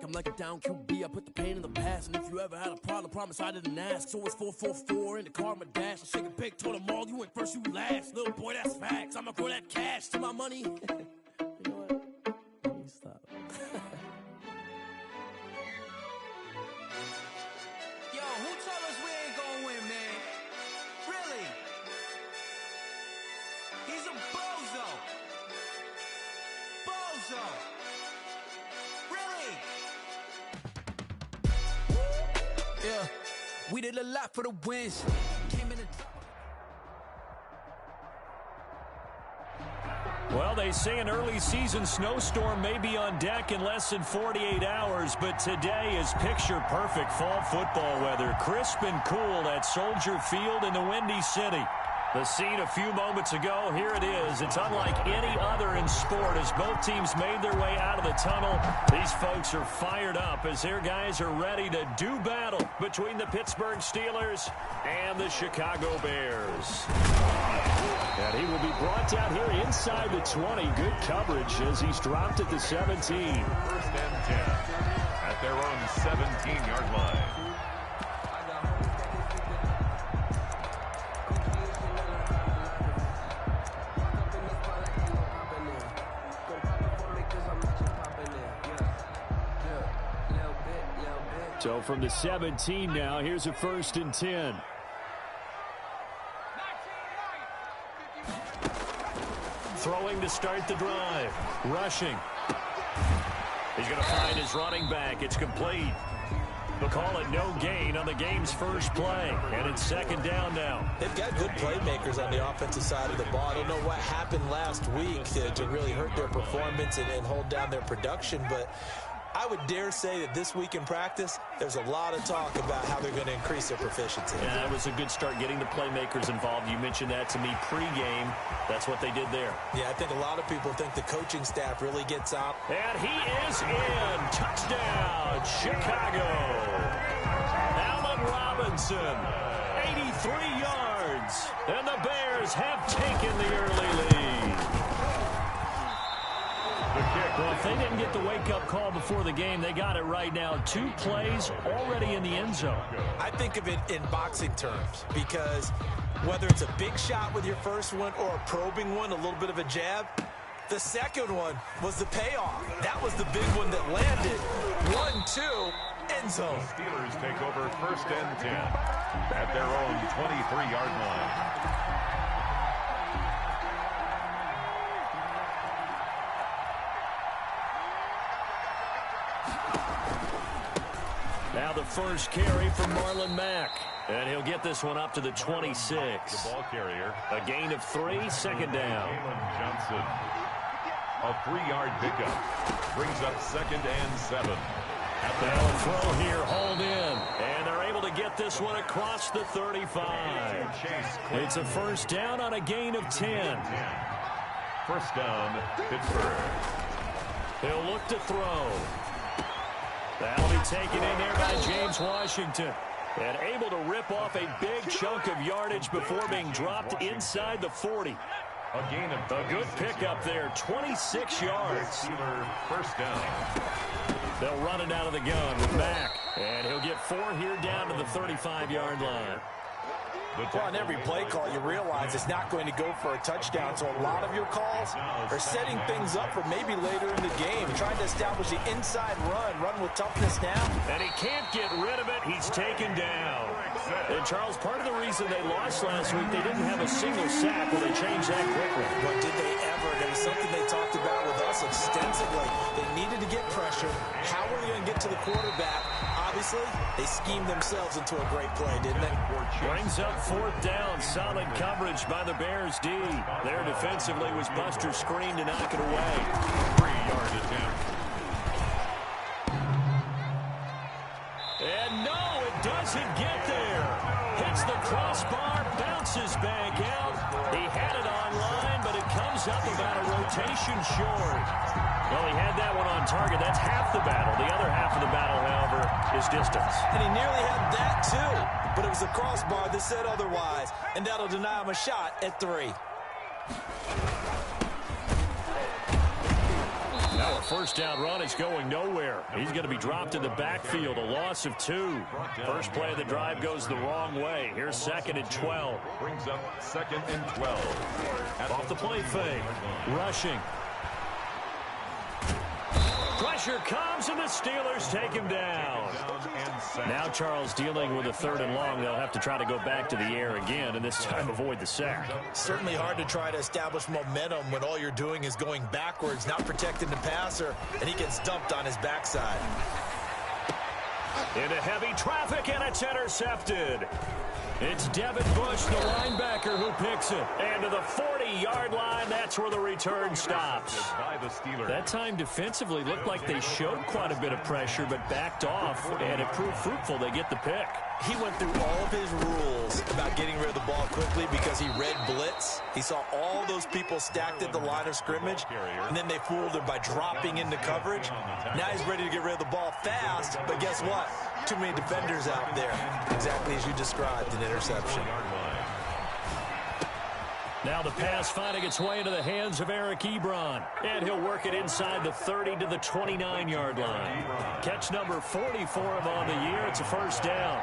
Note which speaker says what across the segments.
Speaker 1: I'm like a down QB. I put the pain in the past. And if you ever had a problem, promise I didn't ask. So it's 444 in the car, my dash. I shake a big, told them all, you ain't first, you last. Little boy, that's facts. I'ma grow that cash to my money. You know what? Let me stop.
Speaker 2: Yo, who told us we ain't gonna win, man? Really? He's a bozo. Bozo. Really? Yeah, we did a lot for the wins. Came in
Speaker 3: Well, they say an early season snowstorm may be on deck in less than 48 hours, but today is picture-perfect fall football weather. Crisp and cool at Soldier Field in the Windy City. The scene a few moments ago, here it is. It's unlike any other in sport as both teams made their way out of the tunnel. These folks are fired up as their guys are ready to do battle between the Pittsburgh Steelers and the Chicago Bears. And he will be brought down here inside the 20. Good coverage as he's dropped at the 17.
Speaker 4: First and 10 at their own 17-yard line.
Speaker 3: So from the 17 now, here's a 1st and 10. Throwing to start the drive. Rushing. He's going to find his running back. It's complete. They'll call it no gain on the game's first play. And it's 2nd down now.
Speaker 5: They've got good playmakers on the offensive side of the ball. I don't know what happened last week to really hurt their performance and hold down their production, but I would dare say that this week in practice, there's a lot of talk about how they're going to increase their proficiency.
Speaker 3: Yeah, that was a good start getting the playmakers involved. You mentioned that to me pregame. That's what they did there.
Speaker 5: Yeah, I think a lot of people think the coaching staff really gets out.
Speaker 3: And he is in. Touchdown, Chicago. Allen Robinson, 83 yards. And the Bears have taken the early lead. Well, if they didn't get the wake-up call before the game, they got it right now. 2 plays already in the end zone.
Speaker 5: I think of it in boxing terms because whether it's a big shot with your first one or a probing one, a little bit of a jab, the second one was the payoff. That was the big one that landed. 1-2, end zone.
Speaker 4: Steelers take over 1st and 10 at their own 23-yard line.
Speaker 3: Now the first carry from Marlon Mack. And he'll get this one up to the 26.
Speaker 4: The ball carrier.
Speaker 3: A gain of 3, 2nd down.
Speaker 4: Jalen Johnson. A 3-yard pickup. Brings up 2nd and 7.
Speaker 3: Now a throw here, hauled in. And they're able to get this one across the 35. It's a 1st down on a gain of 10.
Speaker 4: 1st down, Pittsburgh.
Speaker 3: He'll look to throw. That'll be taken in there by James Washington. And able to rip off a big chunk of yardage before being dropped inside the 40.
Speaker 4: A gain of
Speaker 3: a good pickup there, 26 yards.
Speaker 4: Steeler 1st down.
Speaker 3: They'll run it out of the gun with Mack. And he'll get 4 here down to the 35-yard line.
Speaker 5: Well, on every play call, you realize it's not going to go for a touchdown, so a lot of your calls are setting things up for maybe later in the game, trying to establish the inside run with toughness now.
Speaker 3: And he can't get rid of it. He's taken down. And, Charles, part of the reason they lost last week, they didn't have a single sack. Well, they changed that quickly.
Speaker 5: But did they ever? It was something they talked about with us extensively. They needed to get pressure. How were they going to get to the quarterback? Obviously, they schemed themselves into a great play, didn't they?
Speaker 3: Brings up 4th down. Solid coverage by the Bears D. There defensively was Buster's screen to knock it away.
Speaker 4: 3-yard attempt.
Speaker 3: And no, it doesn't get there. Hits the crossbar, bounces back out. He had it online, but it comes up about a rotation short. Well, he had that one on target. That's half the battle. The other half of the battle, however, is distance.
Speaker 5: And he nearly had that, too. But it was a crossbar that said otherwise. And that'll deny him a shot at 3.
Speaker 3: Now a first down run is going nowhere. He's going to be dropped in the backfield, a loss of 2. First play of the drive goes the wrong way. Here's 2nd and 12.
Speaker 4: Brings up 2nd and 12.
Speaker 3: Off the play fake. Rushing. Pressure comes, and the Steelers take him down. Now Charles dealing with a 3rd and long. They'll have to try to go back to the air again, and this time avoid the sack.
Speaker 5: Certainly hard to try to establish momentum when all you're doing is going backwards, not protecting the passer, and he gets dumped on his backside.
Speaker 3: Into heavy traffic, and it's intercepted. It's Devin Bush, the linebacker, who picks it. And to the 40-yard line, that's where the return stops. That time defensively looked like they showed quite a bit of pressure, but backed off, and it proved fruitful. They get the pick.
Speaker 5: He went through all of his rules about getting rid of the ball quickly because he read blitz. He saw all those people stacked at the line of scrimmage, and then they fooled him by dropping into coverage. Now he's ready to get rid of the ball fast, but guess what? Too many defenders out there. Exactly as you described, an interception.
Speaker 3: Now the pass finding its way into the hands of Eric Ebron. And he'll work it inside the 30 to the 29-yard line. Catch number 40 for him on the year. It's a first down.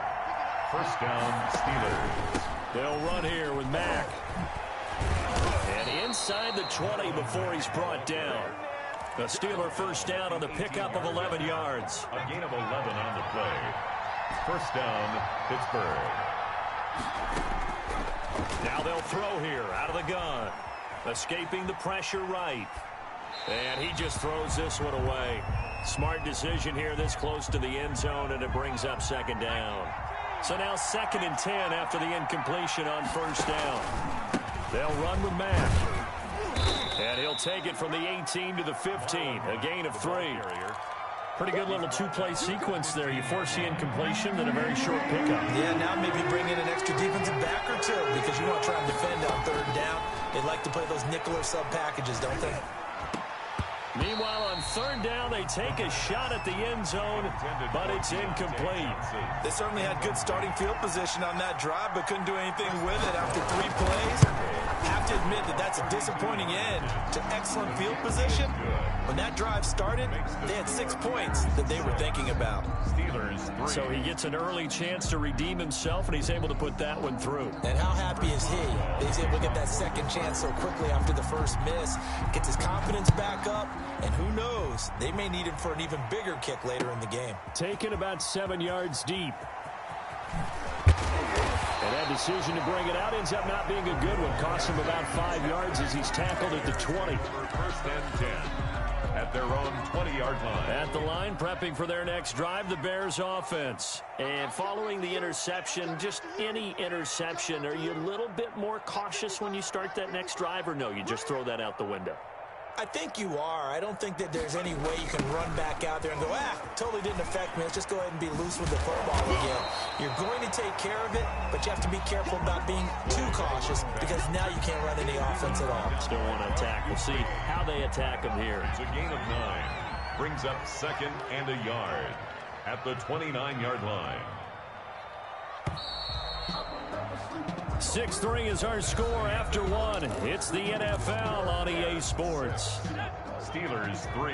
Speaker 4: First down, Steelers.
Speaker 3: They'll run here with Mack. And inside the 20 before he's brought down. The Steeler first down on the pickup of 11 yards.
Speaker 4: A gain of 11 on the play. First down, Pittsburgh.
Speaker 3: Now they'll throw here out of the gun. Escaping the pressure right. And he just throws this one away. Smart decision here this close to the end zone, and it brings up 2nd down. So now 2nd and 10 after the incompletion on first down. They'll run with Mack. And he'll take it from the 18 to the 15. A gain of 3. Pretty good little 2-play sequence there. You force the incompletion, then a very short pickup.
Speaker 5: Yeah, now maybe bring in an extra defensive back or 2 because you want to try and defend on 3rd down. They like to play those nickel or sub packages, don't they?
Speaker 3: Meanwhile, on 3rd down, they take a shot at the end zone, but it's incomplete.
Speaker 5: They certainly had good starting field position on that drive, but couldn't do anything with it after 3 plays. Have to admit that that's a disappointing end to excellent field position. When that drive started, they had 6 points that they were thinking about.
Speaker 3: So he gets an early chance to redeem himself, and he's able to put that one through.
Speaker 5: And how happy is he that he's able to get that second chance so quickly after the first miss, gets his confidence back up, and who knows, they may need him for an even bigger kick later in the game.
Speaker 3: Taken about 7 yards deep. And that decision to bring it out ends up not being a good one. Costs him about 5 yards as he's tackled at the 20.
Speaker 4: First and 10 at their own 20-yard line.
Speaker 3: At the line, prepping for their next drive, the Bears offense. And following the interception, just any interception, are you a little bit more cautious when you start that next drive, or no, you just throw that out the window?
Speaker 5: I think you are. I don't think that there's any way you can run back out there and go, totally didn't affect me. Let's just go ahead and be loose with the football again. You're going to take care of it, but you have to be careful about being too cautious because now you can't run any offense at all.
Speaker 3: Still want to attack. We'll see how they attack them here.
Speaker 4: It's a gain of 9. Brings up 2nd and a yard at the 29-yard line.
Speaker 3: 6-3 is our score after 1. It's the NFL on EA Sports.
Speaker 4: Steelers 3.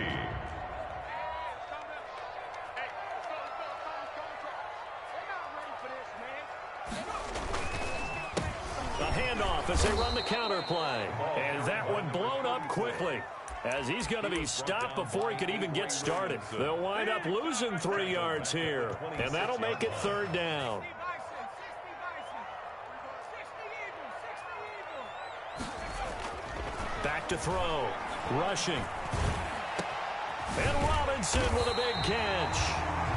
Speaker 3: The handoff as they run the counter play. And that one blown up quickly, as he's going to be stopped before he could even get started. They'll wind up losing 3 yards here, and that'll make it 3rd down. Back to throw. Rushing. And Robinson with a big catch.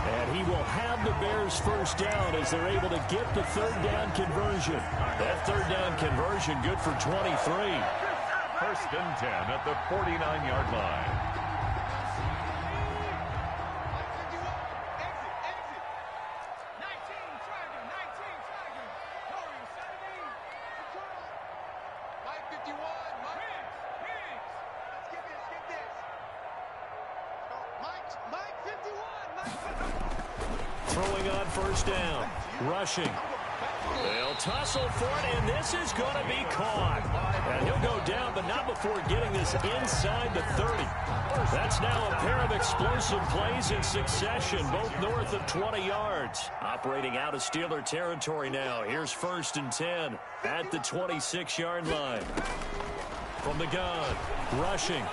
Speaker 3: And he will have the Bears first down as they're able to get the 3rd down conversion. That 3rd down conversion good for 23.
Speaker 4: First and 10 at the 49-yard line.
Speaker 3: Throwing on first down. Rushing. They'll tussle for it, and this is going to be caught. And he'll go down, but not before getting this inside the 30. That's now a pair of explosive plays in succession, both north of 20 yards. Operating out of Steeler territory now. Here's 1st and 10 at the 26-yard line. From the gun, rushing.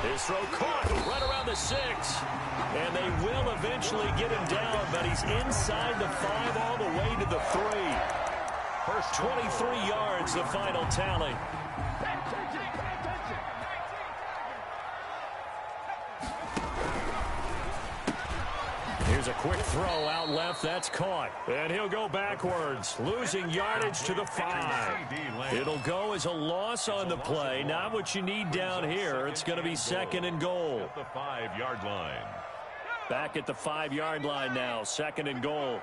Speaker 3: His throw caught right around the 6. And they will eventually get him down, but he's inside the 5 all the way to the 3. First 23 yards, the final tally. Here's a quick throw out left. That's caught. And he'll go backwards, losing yardage to the 5. It'll go as a loss on the play. Not what you need down here. It's going to be 2nd and goal.
Speaker 4: At the 5-yard line.
Speaker 3: Back at the 5-yard line now. 2nd and goal.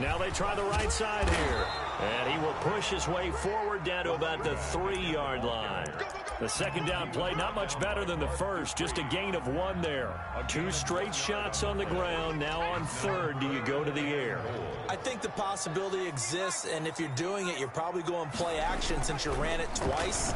Speaker 3: Now they try the right side here. And he will push his way forward down to about the 3-yard line. The 2nd down play, not much better than the first. Just a gain of 1 there. 2 straight shots on the ground. Now on 3rd, do you go to the air?
Speaker 5: I think the possibility exists, and if you're doing it, you're probably going play action since you ran it twice.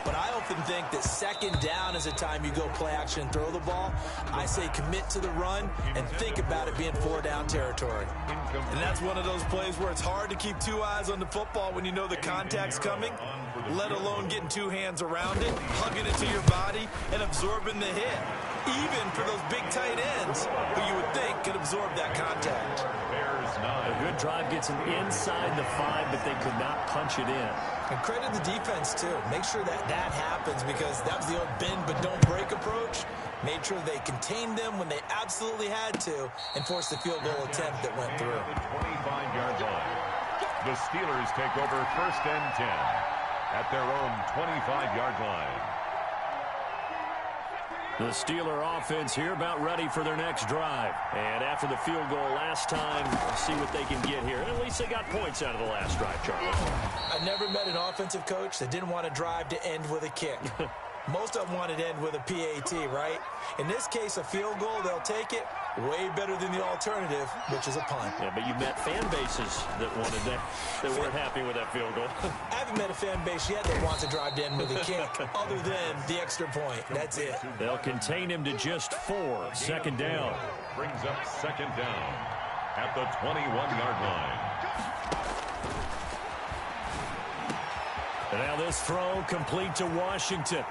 Speaker 5: But I often think that 2nd down is a time you go play action and throw the ball. I say commit to the run and think about it being 4-down territory. And that's one of those plays where it's hard to keep 2 eyes on the football when you know the contact's coming, let alone getting 2 hands around it, hugging it to your body, and absorbing the hit. Even for those big tight ends who you would think could absorb that contact.
Speaker 3: A good drive gets him inside the 5, but they could not punch it in.
Speaker 5: And credit the defense, too. Make sure that that happens because that was the old bend but don't break approach. Made sure they contained them when they absolutely had to and forced the field goal attempt that went through.
Speaker 4: The 25-yard line. The Steelers take over 1st and 10 at their own 25-yard line.
Speaker 3: The Steeler offense here about ready for their next drive. And after the field goal last time, we'll see what they can get here. And at least they got points out of the last drive, Charlie.
Speaker 5: I never met an offensive coach that didn't want a drive to end with a kick. Most of them wanted to end with a PAT, right? In this case, a field goal, they'll take it. Way better than the alternative, which is a punt.
Speaker 3: Yeah, but you met fan bases that wanted that, that weren't happy with that field goal.
Speaker 5: I haven't met a fan base yet that wants to drive to end with a kick, other than the extra point. That's it.
Speaker 3: They'll contain him to just 4. 2nd down.
Speaker 4: Brings up 2nd down at the 21-yard line.
Speaker 3: And now this throw complete to Washington.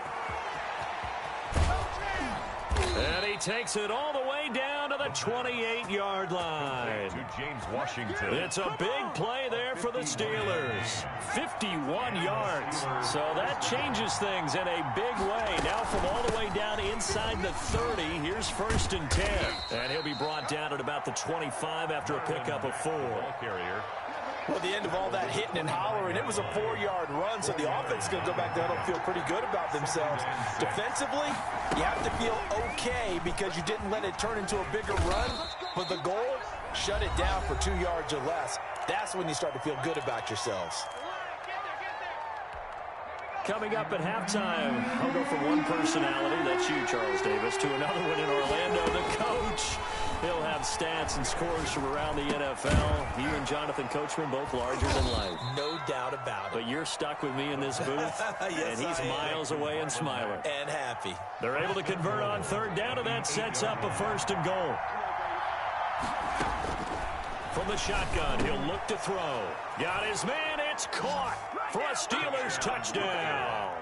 Speaker 3: And he takes it all the way down to the 28-yard line.
Speaker 4: To James Washington.
Speaker 3: It's a big play there for the Steelers. 51 yards. So that changes things in a big way. Now from all the way down inside the 30, here's 1st and 10. And he'll be brought down at about the 25 after a pickup of 4.
Speaker 4: Ball carrier.
Speaker 5: Well, at the end of all that hitting and hollering, it was a 4-yard run, so the offense is going to go back there and feel pretty good about themselves. Defensively, you have to feel okay because you didn't let it turn into a bigger run, but the goal, shut it down for 2 yards or less. That's when you start to feel good about yourselves.
Speaker 3: Coming up at halftime, I'll go from one personality, that's you, Charles Davis, to another one in Orlando, the coach. He'll have stats and scores from around the NFL. You and Jonathan Coachman both larger than life.
Speaker 5: No doubt about it.
Speaker 3: But you're stuck with me in this booth,
Speaker 5: yes,
Speaker 3: and he's miles away and smiling.
Speaker 5: And happy.
Speaker 3: They're able to convert on 3rd down, and that sets up a 1st and goal. From the shotgun, he'll look to throw. Got his man, it's caught for a Steelers touchdown.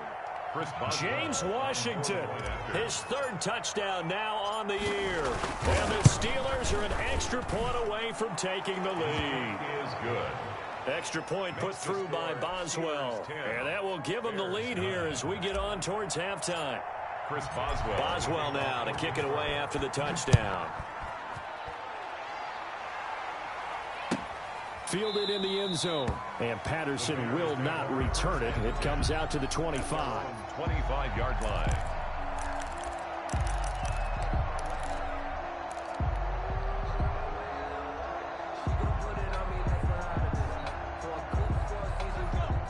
Speaker 3: James Washington, his 3rd touchdown now on the year. And the Steelers are an extra point away from taking the lead.
Speaker 4: Is good.
Speaker 3: Extra point put through by Boswell. And that will give them the lead here as we get on towards halftime.
Speaker 4: Chris Boswell.
Speaker 3: Boswell now to kick it away after the touchdown. Fielded in the end zone. And Patterson will not return it. It comes out to the 25.
Speaker 4: 25-yard line.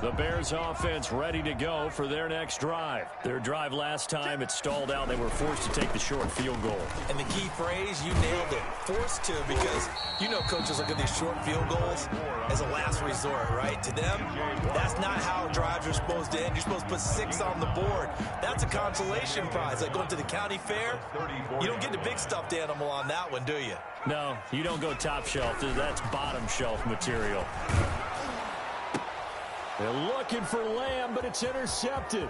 Speaker 3: The Bears offense ready to go for their next drive. Their drive last time, it stalled out. They were forced to take the short field goal.
Speaker 5: And the key phrase, you nailed it, forced to, because you know coaches look at these short field goals as a last resort, right? To them, that's not how drives are supposed to end. You're supposed to put 6 on the board. That's a consolation prize. Like going to the county fair, you don't get the big stuffed animal on that one, do you?
Speaker 3: No, you don't go top shelf. That's bottom shelf material. They're looking for Lamb, but it's intercepted.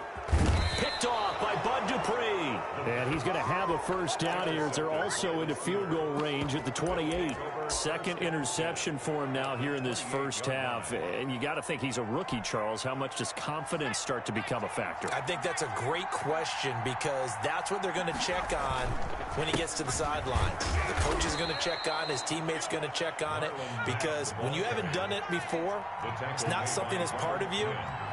Speaker 3: Picked off by Bud Dupree. And he's going to have a first down here. They're also into field goal range at the 28. Second interception for him now here in this first half. And you got to think he's a rookie, Charles. How much does confidence start to become a factor?
Speaker 5: I think that's a great question, because that's what they're going to check on when he gets to the sidelines. The coach is going to check on, his teammates going to check on it, because when you haven't done it before, it's not something that's part of you.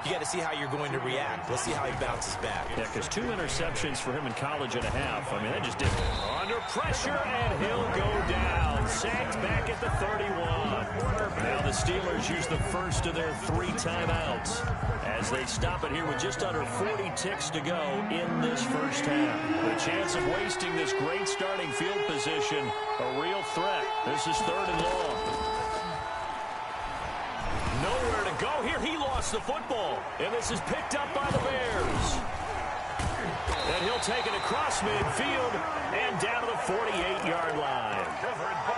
Speaker 5: You got to see how you're going to react. Let's see how he bounces back.
Speaker 3: Yeah, because 2 interceptions for him in college and a half. I mean, that just didn't. Under pressure, and he'll go down. Sacked back at the 31. Now the Steelers use the first of their 3 timeouts as they stop it here with just under 40 ticks to go in this first half. The chance of wasting this great starting field position, a real threat. This is 3rd and long. Nowhere to go here. He lost the football, and this is picked up by the Bears. And he'll take it across midfield and down to the 48-yard line.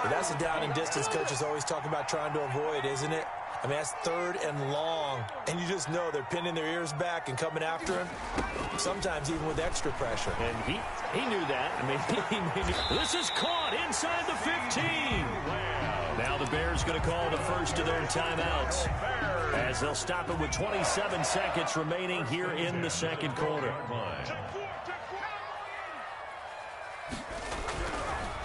Speaker 5: But that's a down and distance coaches always talk about trying to avoid, isn't it? I mean, that's 3rd and long, and you just know they're pinning their ears back and coming after him, sometimes even with extra pressure.
Speaker 3: And he knew that. I mean, this is caught inside the 15. Now the Bears going to call the first of their timeouts as they'll stop it with 27 seconds remaining here in the second quarter.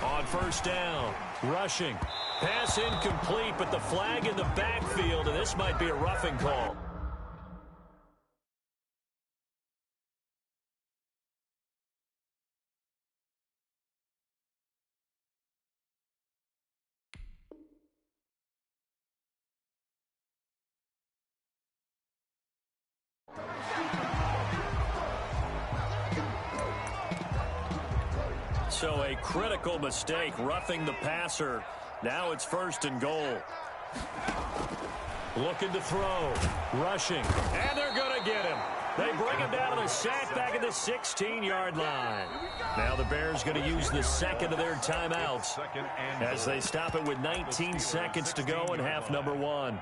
Speaker 3: On first down, rushing. Pass incomplete, but the flag in the backfield, and this might be a roughing call. So a critical mistake, roughing the passer. Now it's 1st and goal. Looking to throw, rushing, and they're going to get him. They bring him down to the sack back at the 16-yard line. Now the Bears going to use the second of their timeouts as they stop it with 19 seconds to go in half number 1.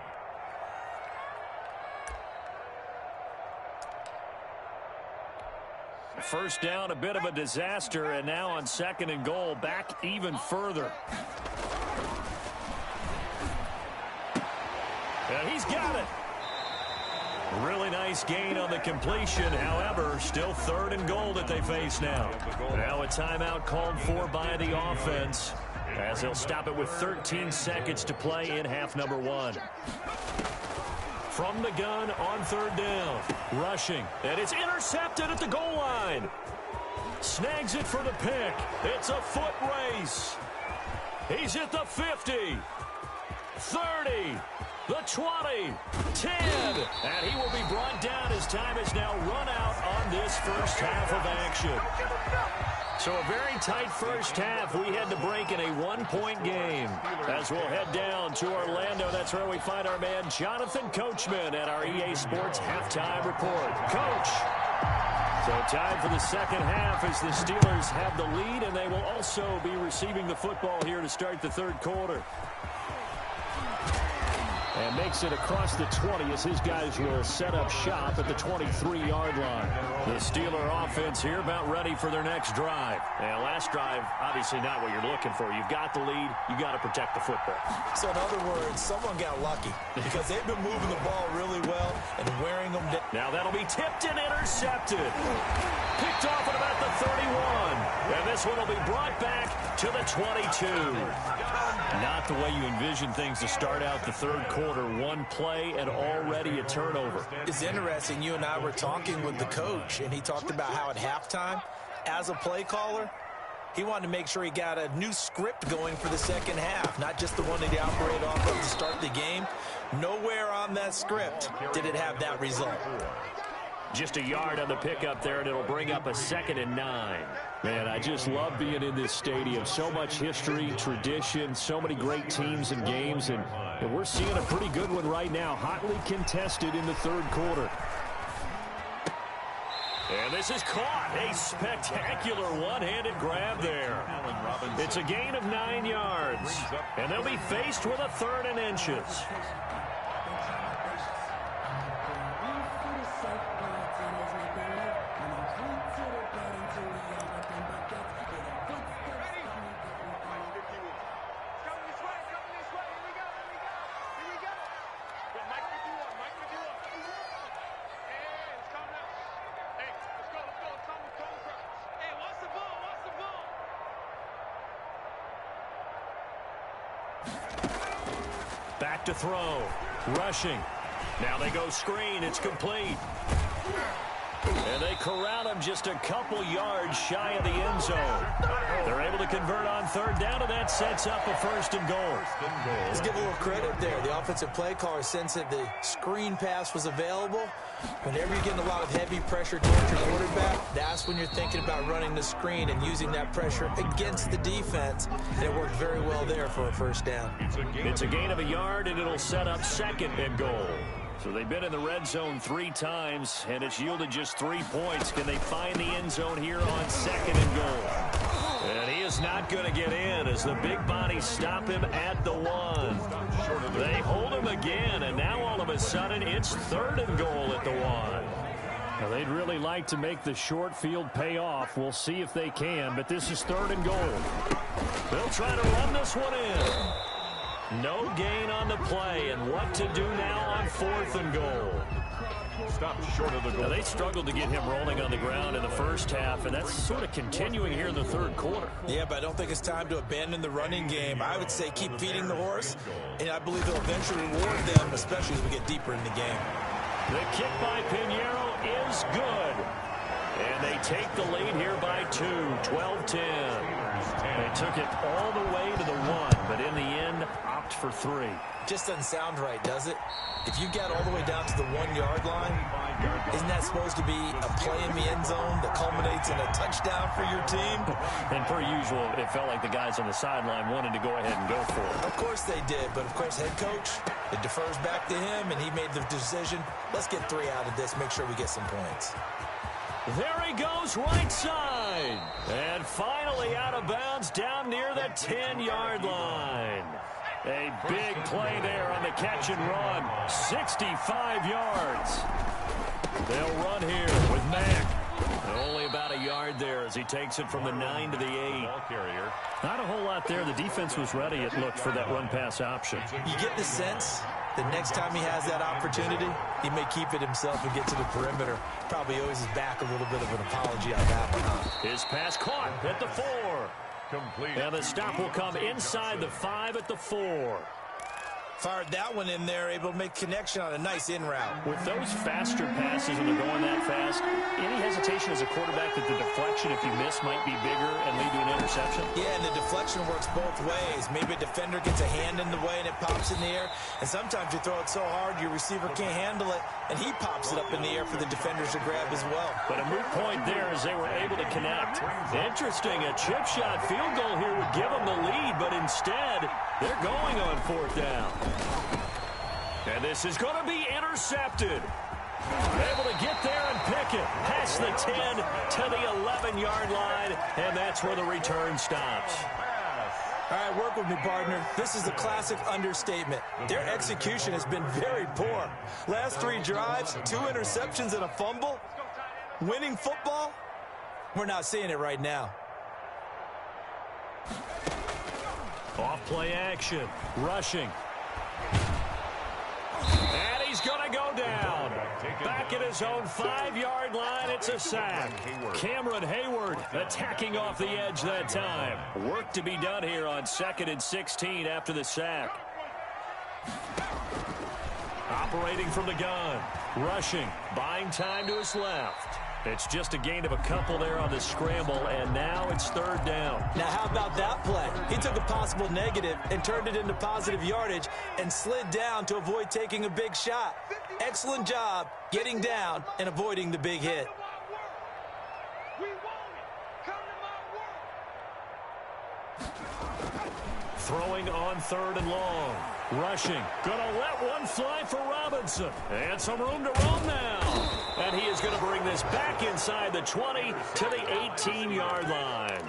Speaker 3: First down, a bit of a disaster, and now on 2nd and goal, back even further. And he's got it. Really nice gain on the completion. However, still 3rd and goal that they face now. Now a timeout called for by the offense as they'll stop it with 13 seconds to play in half number 1. From the gun on 3rd down. Rushing. And it's intercepted at the goal line. Snags it for the pick. It's a foot race. He's at the 50. 30. The 20. 10. And he will be brought down as time is now run out on this first half of action. So a very tight first half. We had to break in a 1-point game. As we'll head down to Orlando, that's where we find our man Jonathan Coachman at our EA Sports Halftime Report. Coach. So time for the second half as the Steelers have the lead, and they will also be receiving the football here to start the 3rd quarter. And makes it across the 20 as his guys will set up shop at the 23-yard line. The Steeler offense here about ready for their next drive. And last drive, obviously not what you're looking for. You've got the lead. You've got to protect the football. So in other words, someone got lucky because they've been moving the ball really well and wearing them down. Now that'll be tipped and intercepted. Picked off at about the 31. And this one will be brought back to the 22. Not the way you envision things to start out the 3rd quarter. 1 play and already a turnover. It's interesting. You and I were talking with the coach, and he talked about how at halftime, as a play caller,
Speaker 5: He wanted to make sure he got a new script going for the second half, not just the one that he operated off of to start the game. Nowhere on that script did it have that result.
Speaker 3: Just a yard on the pickup there, and it'll bring up a 2nd and 9. Man, I just love being in this stadium. So much history, tradition, so many great teams and games, and we're seeing a pretty good one right now, hotly contested in the third quarter. And this is caught. A spectacular one-handed grab there. It's a gain of 9 yards, and they'll be faced with a 3rd and inches. Back to throw. Rushing. Now they go screen. It's complete. And they corral him just a couple yards shy of the end zone. They're able to convert on 3rd down, and that sets up a 1st and goal.
Speaker 5: Let's give a little credit there. The offensive play caller sensed that the screen pass was available. Whenever you're getting a lot of heavy pressure towards your quarterback, that's when you're thinking about running the screen and using that pressure against the defense. And it worked very well there for a 1st down.
Speaker 3: It's a gain of a yard, and it'll set up 2nd and goal. So they've been in the red zone 3 times, and it's yielded just 3 points. Can they find the end zone here on 2nd and goal? And he is not going to get in as the big bodies stop him at the 1. They hold him again, and now all of a sudden it's 3rd and goal at the 1. Now they'd really like to make the short field pay off. We'll see if they can, but this is 3rd and goal. They'll try to run this one in. No gain on the play, and what to do now on 4th and goal.
Speaker 4: Stopped short of the goal.
Speaker 3: Now, they struggled to get him rolling on the ground in the first half, and that's sort of continuing here in the third quarter.
Speaker 5: Yeah, but I don't think it's time to abandon the running game. I would say keep feeding the horse, and I believe they'll eventually reward them, especially as we get deeper in the game.
Speaker 3: The kick by Pinheiro is good. And they take the lead here by 2, 12-10. They took it all the way to the 1, but in the end, opt for 3.
Speaker 5: Just doesn't sound right, does it? If you get all the way down to the 1-yard line, isn't that supposed to be a play in the end zone that culminates in a touchdown for your team?
Speaker 3: And per usual, it felt like the guys on the sideline wanted to go ahead and go for it.
Speaker 5: Of course they did, but of course head coach, it defers back to him, and he made the decision, let's get 3 out of this, make sure we get some points.
Speaker 3: There he goes, right side. And finally out of bounds down near the 10-yard line. A big play there on the catch and run. 65 yards. They'll run here with Mack. Only about a yard there as he takes it from the 9 to the 8.
Speaker 4: Ball carrier.
Speaker 3: Not a whole lot there. The defense was ready, it looked, for that run-pass option.
Speaker 5: You get the sense that next time he has that opportunity, he may keep it himself and get to the perimeter. Probably owes his back a little bit of an apology on that one, huh?
Speaker 3: His pass caught at the 4.
Speaker 4: Complete.
Speaker 3: And the stop will come inside the 5 at the 4.
Speaker 5: Fired that one in there, able to make connection on a nice in route.
Speaker 3: With those faster passes when they're going that fast, any hesitation as a quarterback that the deflection, if you miss, might be bigger and lead to an interception?
Speaker 5: Yeah, and the deflection works both ways. Maybe a defender gets a hand in the way and it pops in the air. And sometimes you throw it so hard your receiver can't handle it, and he pops it up in the air for the defenders to grab as well.
Speaker 3: But a moot point there as they were able to connect. Interesting, a chip shot field goal here would give them the lead, but instead, they're going on 4th down. And this is going to be intercepted. Able to get there and pick it. Past the 10 to the 11-yard line, and that's where the return stops.
Speaker 5: All right, work with me, partner. This is a classic understatement. Their execution has been very poor. Last 3 drives, 2 interceptions and a fumble. Winning football? We're not seeing it right now.
Speaker 3: Off play action. Rushing. And he's going to go down. Back at his own 5-yard line, it's a sack. Cameron Hayward attacking off the edge that time. Work to be done here on 2nd and 16 after the sack. Operating from the gun. Rushing. Buying time to his left. It's just a gain of a couple there on the scramble, and now it's third down.
Speaker 5: Now, how about that play? He took a possible negative and turned it into positive yardage and slid down to avoid taking a big shot. Excellent job getting down and avoiding the big hit.
Speaker 3: Throwing on third and long. Rushing. Gonna let one fly for Robinson. And some room to roam now. And he is going to bring this back inside the 20 to the 18-yard line.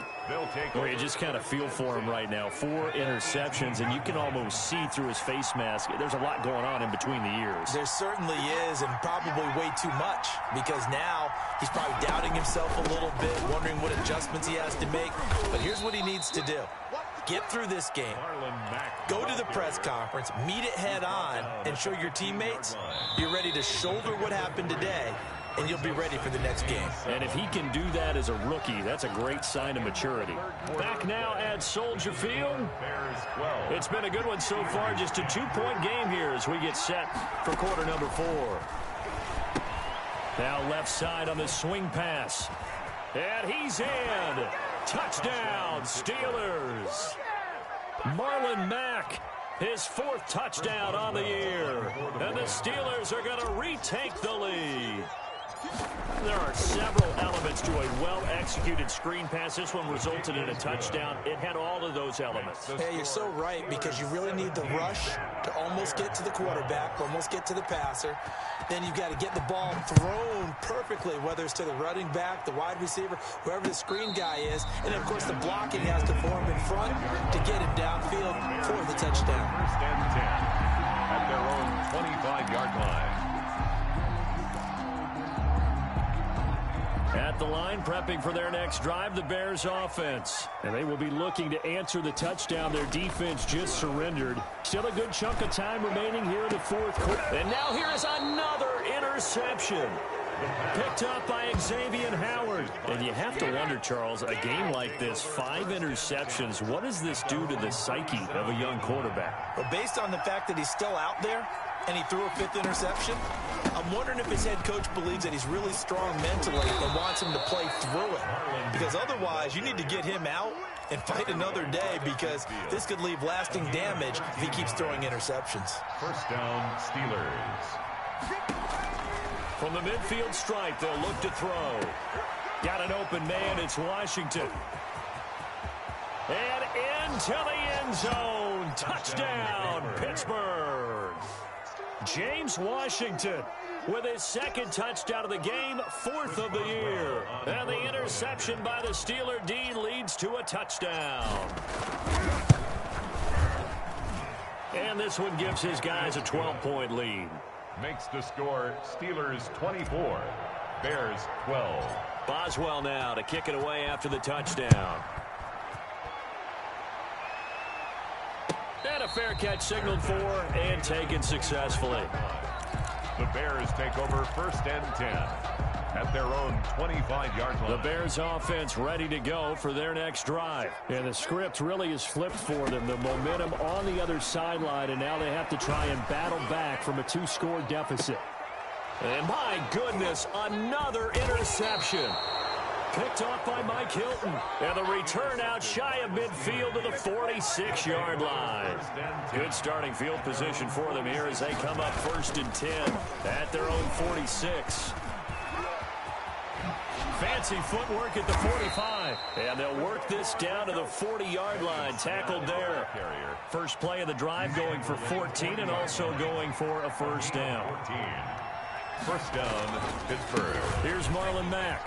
Speaker 3: Well, you just kind of feel for him right now. 4 interceptions, and you can almost see through his face mask. There's a lot going on in between the ears.
Speaker 5: There certainly is, and probably way too much, because now he's probably doubting himself a little bit, wondering what adjustments he has to make. But here's what he needs to do. Get through this game, go to the press conference, meet it head on, and show your teammates you're ready to shoulder what happened today, and you'll be ready for the next game.
Speaker 3: And if he can do that as a rookie, that's a great sign of maturity. Back now at Soldier Field. It's been a good one so far, just a 2-point game here as we get set for quarter number 4. Now left side on the swing pass. And he's in. Touchdown, Steelers. Marlon Mack, his 4th touchdown on the year. And the Steelers are going to retake the lead. There are several elements to a well-executed screen pass. This one resulted in a touchdown. It had all of those elements.
Speaker 5: Hey, you're so right, because you really need the rush to almost get to the quarterback, almost get to the passer. Then you've got to get the ball thrown perfectly, whether it's to the running back, the wide receiver, whoever the screen guy is. And, of course, the blocking has to form in front to get him downfield for the touchdown.
Speaker 4: First and 10 at their own 25-yard line.
Speaker 3: At the line, prepping for their next drive, the Bears offense. And they will be looking to answer the touchdown their defense just surrendered. Still a good chunk of time remaining here in the 4th quarter. And now here is another interception. Picked up by Xavier Howard. And you have to wonder, Charles, a game like this, 5 interceptions, what does this do to the psyche of a young quarterback?
Speaker 5: Well, based on the fact that he's still out there and he threw a 5th interception, I'm wondering if his head coach believes that he's really strong mentally and wants him to play through it. Because otherwise, you need to get him out and fight another day, because this could leave lasting damage if he keeps throwing interceptions.
Speaker 4: First down, Steelers.
Speaker 3: From the midfield stripe, they'll look to throw. Got an open man, it's Washington. And into the end zone. Touchdown, Pittsburgh. James Washington with his 2nd touchdown of the game, 4th of the year. And the interception by the Steeler D leads to a touchdown. And this one gives his guys a 12-point lead.
Speaker 4: Makes the score Steelers 24, Bears 12.
Speaker 3: Boswell now to kick it away after the touchdown. And a fair catch signaled for and taken successfully.
Speaker 4: The Bears take over first and 10 at their own 25-yard line.
Speaker 3: The Bears offense ready to go for their next drive. And the script really is flipped for them. The momentum on the other sideline, and now they have to try and battle back from a 2-score deficit. And my goodness, another interception. Picked off by Mike Hilton. And the return out shy of midfield to the 46-yard line. Good starting field position for them here as they come up first and 10 at their own 46. Fancy footwork at the 45. And they'll work this down to the 40-yard line. Tackled there. First play of the drive going for 14 and also going for a first down.
Speaker 4: 14. First down, Pittsburgh.
Speaker 3: Here's Marlon Mack.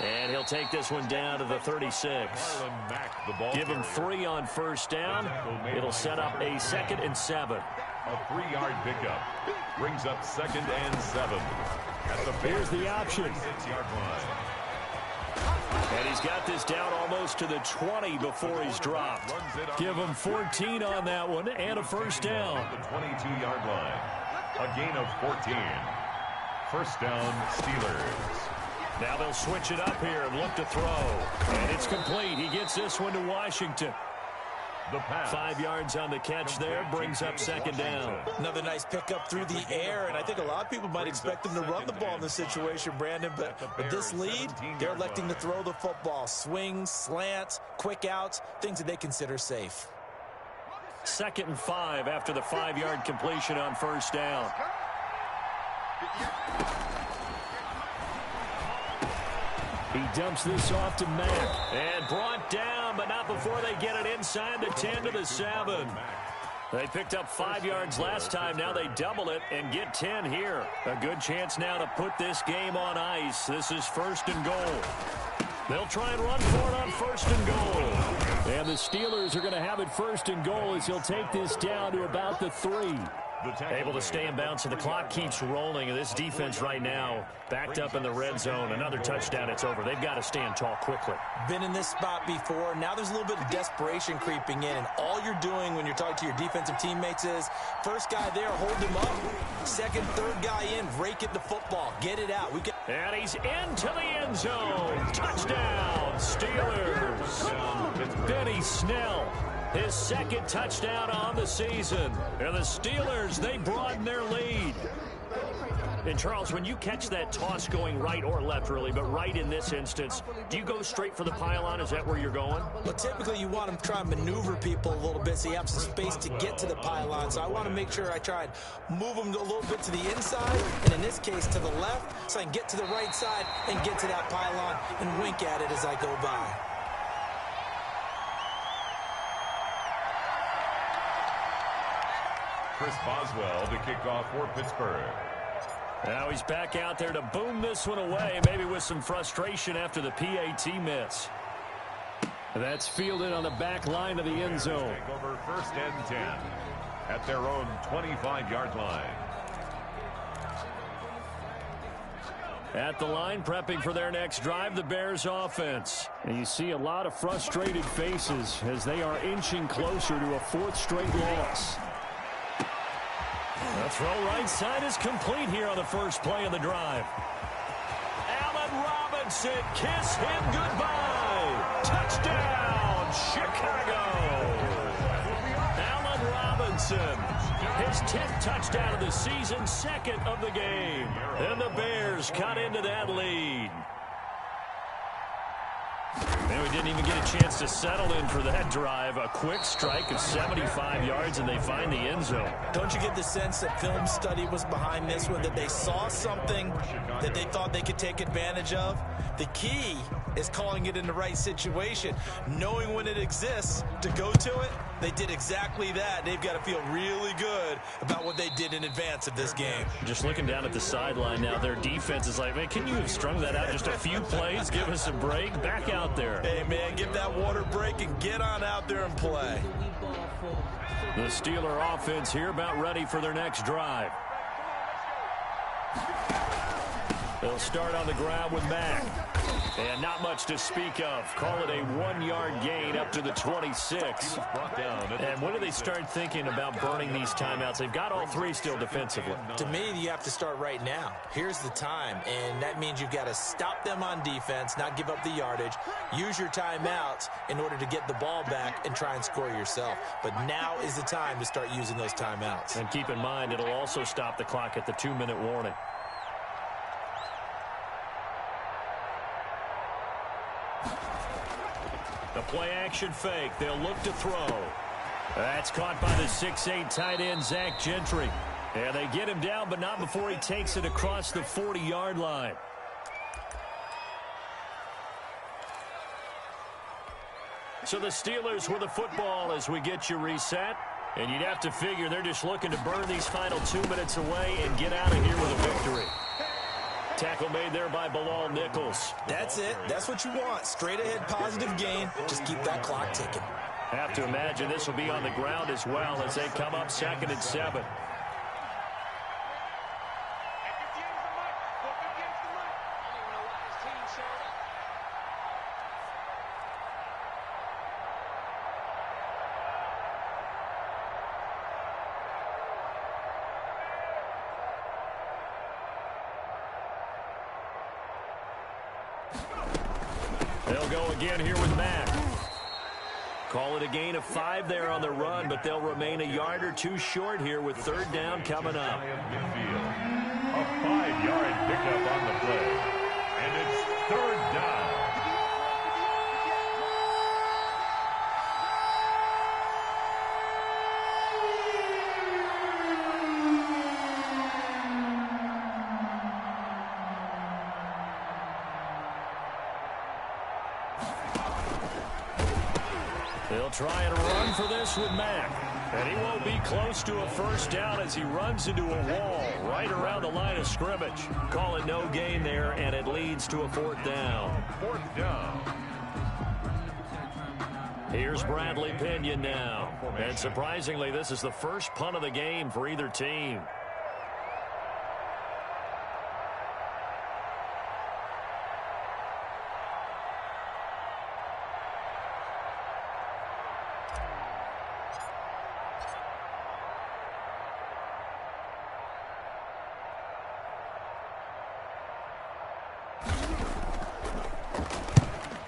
Speaker 3: And he'll take this one down to the 36. Give him 3 on first down. It'll set up a 2nd and 7.
Speaker 4: A 3-yard pickup brings up 2nd and 7.
Speaker 3: Here's the option.
Speaker 4: 6-yard line.
Speaker 3: And he's got this down almost to the 20 before he's dropped. Give him 14 on that one and a first down.
Speaker 4: The 22-yard line. A gain of 14. First down, Steelers.
Speaker 3: Now they'll switch it up here and look to throw. And it's complete. He gets this one to Washington.
Speaker 4: The pass.
Speaker 3: 5 yards on the catch there, brings up second down.
Speaker 5: Another nice pickup through the air, and I think a lot of people might expect them to run the ball in this situation, Brandon, but with this lead, they're electing to throw the football. Swings, slants, quick outs, things that they consider safe.
Speaker 3: 2nd and 5 after the 5-yard completion on first down. He dumps this off to Mack. And brought down, but not before they get it inside the 10 to the 7. They picked up 5 yards last time. Now they double it and get 10 here. A good chance now to put this game on ice. This is 1st and goal. They'll try and run for it on 1st and goal. And the Steelers are going to have it 1st and goal as he'll take this down to about the 3. Able to stay in bounds, and the clock keeps rolling. And this defense right now backed up in the red zone. Another touchdown, it's over. They've got to stand tall quickly. Been in this spot before. Now there's a little bit of desperation creeping in. And all you're doing when you're talking to your defensive teammates is, first guy there, hold him up. Second, third guy in, rake it the football. Get it out. And he's into the end zone. Touchdown, Steelers. Benny Snell. His 2nd touchdown on the season. And the Steelers, they broaden their lead. And, Charles, when you catch that toss going right or left, really, but right in this instance, do you go straight for the pylon? Is that where you're going? Well, typically you want to try and maneuver people a little bit so you have some space to get to the pylon. So I want to make sure I try and move them a little bit to the inside, and in this case to the left, so I can get to the right side and get to that pylon and wink at it as I go by.
Speaker 4: Chris Boswell to kick off for Pittsburgh.
Speaker 3: Now he's back out there to boom this one away, maybe with some frustration after the PAT miss. That's fielded on the back line of the end zone.
Speaker 4: Take over 1st and 10 at their own 25-yard line.
Speaker 3: At the line, prepping for their next drive, the Bears offense. And you see a lot of frustrated faces as they are inching closer to a 4th straight loss. The throw right side is complete here on the first play of the drive. Allen Robinson, kiss him goodbye. Touchdown, Chicago. Allen Robinson, his 10th touchdown of the season, 2nd of the game. And the Bears cut into that lead. And we didn't even get a chance to settle in for that drive. A quick strike of 75 yards, and they find the end zone. Don't you get the sense that film study was behind this one, that they saw something that they thought they could take advantage of? The key is calling it in the right situation, knowing when it exists to go to it. They did exactly that. They've got to feel really good about what they did in advance of this game. Just looking down at the sideline now, their defense is like, man, can you have strung that out just a few plays? Give us a break. Back out there. Hey, man, give that water break and get on out there and play. The Steeler offense here about ready for their next drive. They'll start on the ground with Mack. And not much to speak of. Call it a 1-yard gain up to the 26. And when do they start thinking about burning these timeouts? They've got all 3 still defensively. To me, you have to start right now. Here's the time, and that means you've got to stop them on defense, not give up the yardage, use your timeouts in order to get the ball back and try and score yourself. But now is the time to start using those timeouts. And keep in mind, it'll also stop the clock at the 2-minute warning. The play-action fake. They'll look to throw. That's caught by the 6'8" tight end, Zach Gentry. And they get him down, but not before he takes it across the 40-yard line. So the Steelers with the football as we get you reset. And you'd have to figure they're just looking to burn these final 2 minutes away and get out of here with a victory. Tackle made there by Bilal Nichols. That's it. That's what you want. Straight ahead positive gain. Just keep that clock ticking. Have to imagine this will be on the ground as well as they come up 2nd and 7. They'll go again here with Mack. Call it a gain of 5 there on the run, but they'll remain a yard or two short here with third down coming up.
Speaker 4: A 5-yard pickup on the play. And it's third down.
Speaker 3: They'll try and run for this with Mack. And he won't be close to a first down as he runs into a wall right around the line of scrimmage. Call it no gain there, and it leads to a fourth down.
Speaker 4: Fourth down.
Speaker 3: Here's Bradley Pinion now. And surprisingly, this is the first punt of the game for either team.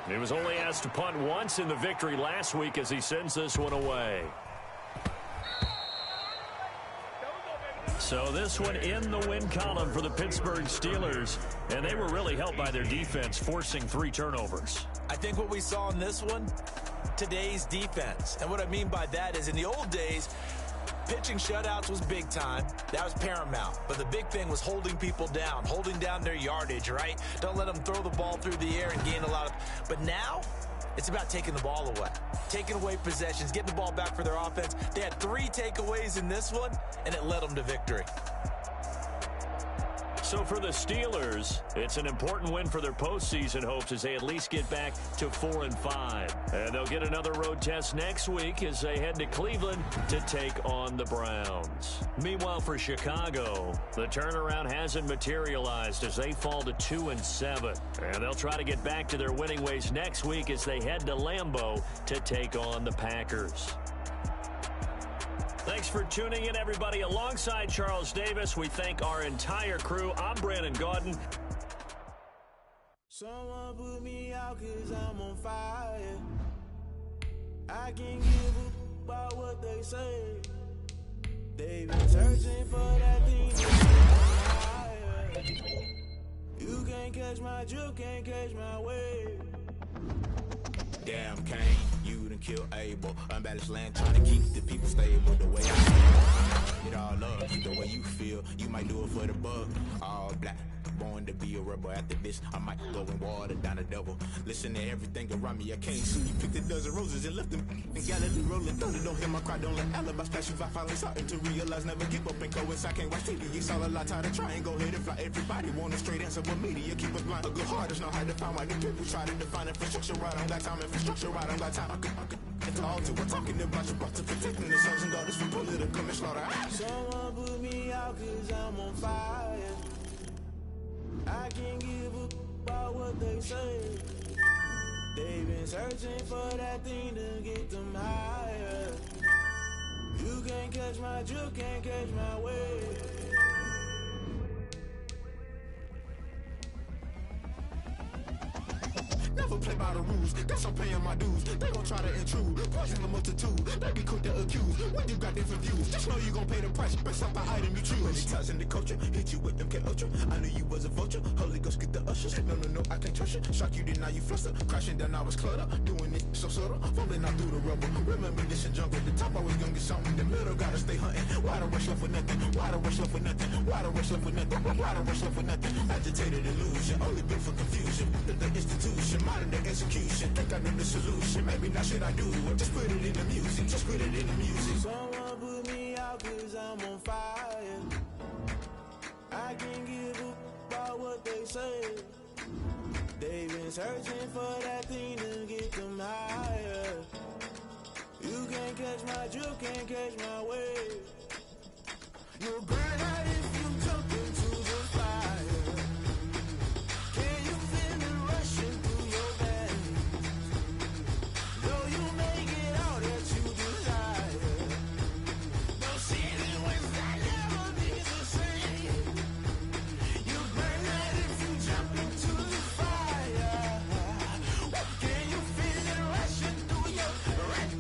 Speaker 3: He was only asked to punt once in the victory last week as he sends this one away. So this one in the win column for the Pittsburgh Steelers, and they were really helped by their defense, forcing 3 turnovers.
Speaker 5: I think what we saw in this one, today's defense. And what I mean by that is in the old days, pitching shutouts was big time. That was paramount. But the big thing was holding people down, holding down their yardage, right? Don't let them throw the ball through the air and gain a lot of... But now, it's about taking the ball away. Taking away possessions, getting the ball back for their offense. They had 3 takeaways in this one, and it led them to victory.
Speaker 3: So for the Steelers, it's an important win for their postseason hopes as they at least get back to 4-5. And they'll get another road test next week as they head to Cleveland to take on the Browns. Meanwhile, for Chicago, the turnaround hasn't materialized as they fall to 2-7. And they'll try to get back to their winning ways next week as they head to Lambeau to take on the Packers. Thanks for tuning in, everybody. Alongside Charles Davis, we thank our entire crew. I'm Brandon Gaudin.
Speaker 6: Someone put me out 'cause I'm on fire. I can't give a about what they say. They've been searching for that thing to higher. You can't catch my drift, can't catch my wave. Damn, Kane, you done killed Abel. Unbalanced land, trying to keep the people stable. The way I feel, it all up. The way you feel, you might do it for the buck. All black, born to be a rebel. After this, I might go and water down the devil. Listen to everything around me, I can't see. You picked a dozen roses and left them and Galilee rolling thunder. Don't hear my cry, don't let alibis flash. If I finally starting to realize, never give up and coincide. Can't watch TV, it's all a lot. Tired of trying, go ahead and fly. Everybody want a straight answer, but media keep us blind. A good heart is not hard to find. Why the people try to define infrastructure right? I don't got time, infrastructure right? I don't got time. I could it's all to we're talking about you brought to protecting the sons and daughters from political and slaughter. Someone put me out 'cause I'm on fire. I can't give a about what they say. They've been searching for that thing to get them higher. You can't catch my drift, can't catch my wave. Never play by the rules, guess I'm paying my dues. They gon' try to intrude, poison the multitude. They be quick to accuse, when you got different views. Just know you gon' pay the price, based off the item you choose. Many times in the culture, hit you with them K Ultra. I knew you was a vulture, Holy Ghost get the ushers. No, I can't trust you. Shock you, then now you fluster. Crashing down, I was cluttered. Doing it so subtle, falling out through the rubble. Remember this and jump at the top, I was gonna get something. The middle, gotta stay hunting. Why the rush left for nothing? Why the rush left for nothing? Why the rush left for nothing? Why the rush left for nothing? Agitated illusion, only built for confusion. The institution, modern day execution. Think I know the solution. Maybe not shit I do. Just put it in the music. Just put it in the music. Someone put me out 'cause I'm on fire. I can't give a about what they say. They've been searching for that thing to get them higher. You can't catch my drift, can't catch my wave. You'll burn out if you jump into the fire. Can you feel it rushing through your veins? Though you make it all that you desire. No city was that never be the same. You burn out if you jump into the fire. Can you feel it rushing through your veins?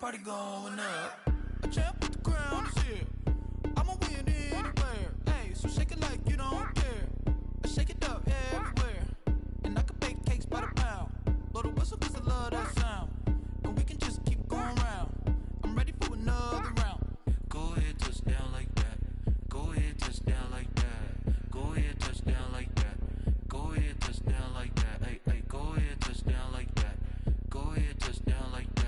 Speaker 6: party going up. A champ with the crown is here. I'ma win anywhere. Hey, so shake it like you don't care. I shake it up everywhere. And I can bake cakes by the pound. Blow the whistle 'cause I love that sound. And we can just keep going round. I'm ready for another round. Go ahead, touch down like that. Go ahead, touch down like that. Go ahead, touch down like that. Go ahead, touch down like that. Hey, hey, go ahead, touch down like that. Go ahead, touch down like that.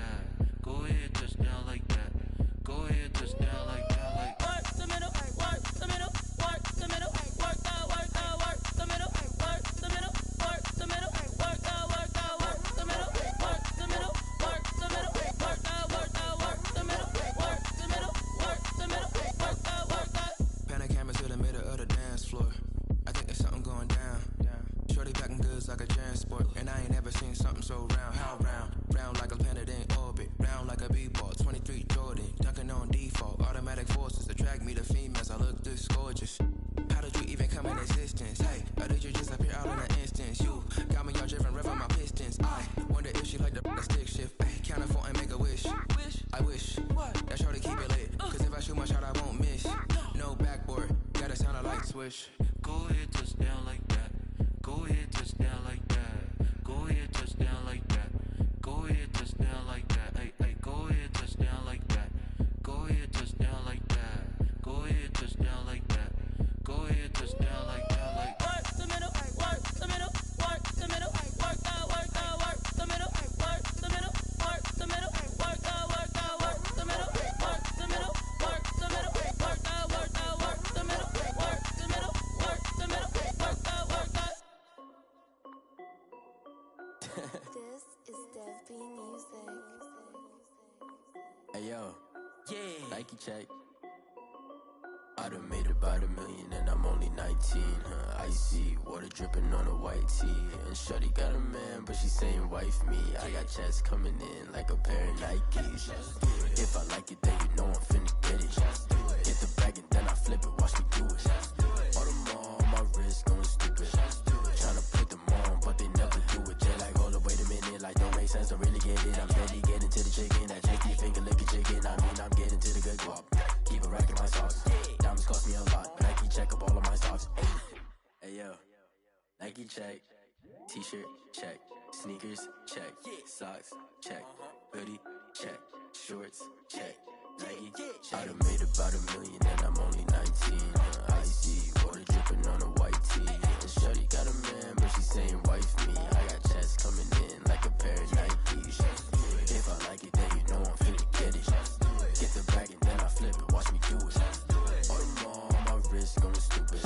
Speaker 6: Go ahead, touch down like that. Go ahead, touch down like that. Like
Speaker 1: work the middle, work the middle, work the middle, work the middle, work the middle, work the middle, work the middle, work the middle, work the middle, work the middle, work the middle, work the middle, work the.
Speaker 7: Pan a camera to the middle of the dance floor. I think there's something going down. Shorty packing goods like a transport, and I ain't never seen something so round. How round? Round like a planet in orbit, round like a b-ball. 23 Jordan, dunking on default. Automatic forces attract me to females. I look this gorgeous. How did you even come in existence? Hey, or did you just appear out in an instance? You got me all driven, revving my pistons. I wonder if she like the stick shift. Hey, count it 4 and make a wish. I wish that shorty keep it lit. 'Cause if I shoot my shot, I won't miss. No backboard, gotta sound a light switch. Go ahead, touch down like that. Go ahead, touch down like that. Go ahead, touch down like that. Go ahead, touch down like that. Hey, hey, go ahead, touch down like that. Go ahead, touch down like that. Go ahead, touch down like that. Go ahead, touch down like that. Like
Speaker 1: Work the middle, work the middle, work the middle, work the middle, work the middle, work the middle, work the middle, work the middle, work the middle, work the middle, work the middle, work the middle, work the middle, work the middle, work the.
Speaker 8: This is Dev B Music.
Speaker 7: Hey yo, yeah, Nike check. I done made about $1 million and I'm only 19. Icy water dripping on a white tee. And shorty got a man, but she saying wife me. I got checks coming in like a pair of Nikes. If I like it, then you know I'm finna get it. Get the bag and then I flip it, watch me do it. All them on my wrist going stupid. Tryna put them on, but they never do it. They like, hold up, wait a minute, like don't make sense, don't really get it. I'm steady getting to the chicken, that chicky finger licking chicken. I mean, I'm getting to the good guap. Keep a rack in my socks. Diamonds cost me a lot. Nike check up all of my socks. Hey yo, Nike check. T-shirt check. Sneakers check. Socks check. Hoodie check. Shorts check. Nike check. I done made about $1 million and I'm only 19. Icy water dripping on a white tee. And shorty got a man, but she saying wife me. I got checks coming in like a pair of Nikes. If I like it, then you know I'm finna get it. Get the bag and then I flip it, watch me do it. All them on my wrist going stupid.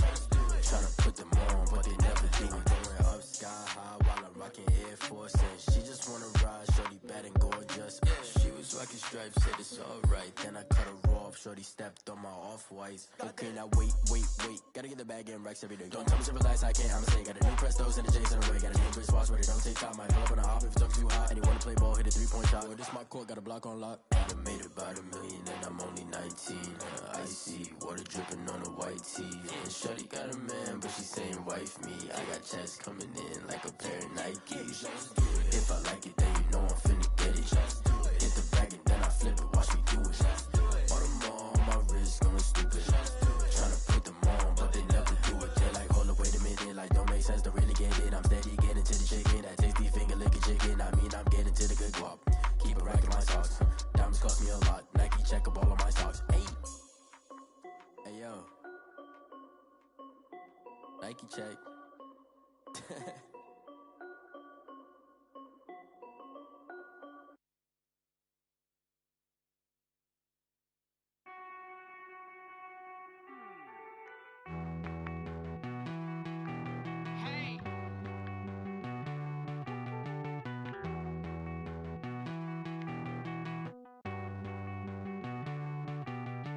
Speaker 7: Tryna put them on, but they never do it. Going up sky high while I'm rocking Air Force. And she just wanna ride, shorty bad and gorgeous. She was rocking stripes, said it's alright. Then I cut her off, shorty stepped on my off-whites. Okay, now wait. Gotta get the bag and racks every day. Don't tell me to relax, I can't, I'ma say. Got a new Prestos and a J's in the way. Got a new wristwatch, but it don't take time. I pull up on a hop if it's too hot. And you wanna play ball, hit a 3-point shot. Well, this my court, got a block on lock. I done made about $1 million and I'm only 19. Icy water dripping on a white tee. And shorty got a man, but she saying wife me. I got checks coming in like a pair of Nikes. If I like it, then you know I'm finna get it. Get the bag and then I flip it, watch me do it. All them on my wrist going stupid. Tryna put them on, but they never do it. They like, hold up, wait a minute, like don't make sense, don't really get it. I'm steady getting to the chicken, that tasty finger licking chicken. I mean, I'm getting to the good guap. Keep a rack in my socks. Diamonds cost me a lot. Nike check up all of my socks. Hey yo, Nike check.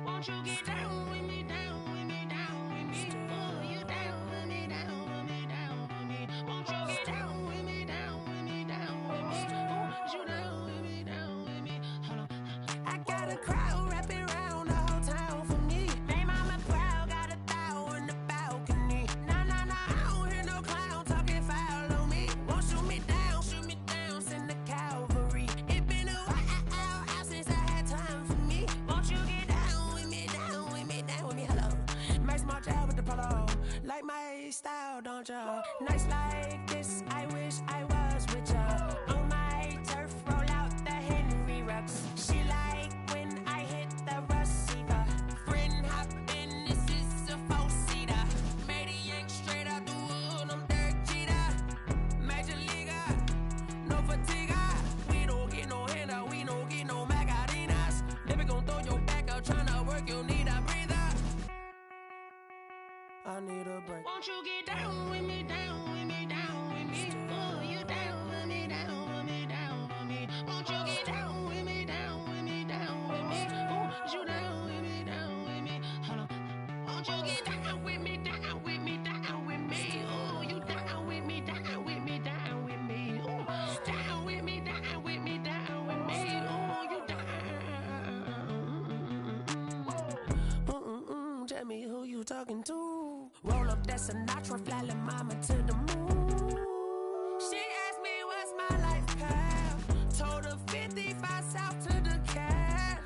Speaker 9: Won't you get down with me, down with me, down with me? Oh, you down with me, down with me, down with me. Won't you get down with me, down with me, down with me? Oh, you down with me, down with me? Hold on. I got a crowd wrapping around the whole town for me. They mama proud, got a thou in the balcony. Nah, I don't hear no clown talking foul on me. Won't shoot me down, send the cavalry. It been a while since I had
Speaker 10: girl, don't ya? Nights like this, I wish I was with ya. On my turf, roll out the Henry Rux. She like when I hit the receiver. Friend hop in, this is a four-seater. Made a yank straight out the wood, I'm Derek Jeter. Major leaguer, no fatigue. We don't get no handout, we don't get no Macarinas. Never gon' throw your back out, tryna work, you need a breather. I need a break.
Speaker 9: Won't you get down with me, down with me, down with me? Oh, you down with me, down with me, down with me. Won't you get down with me, down with me, down with me? Oh, you down with me, down with me. Hold on. Won't you get down with me, down with me, down with me? Oh, you down with me, down with me, down with me. Oh, down with me, down with me, down with me. Oh, you
Speaker 10: down. Tell me who you talking to. Roll up that Sinatra, fly la mama to the moon. She asked me what's my life path. Told her 55 south to the cat.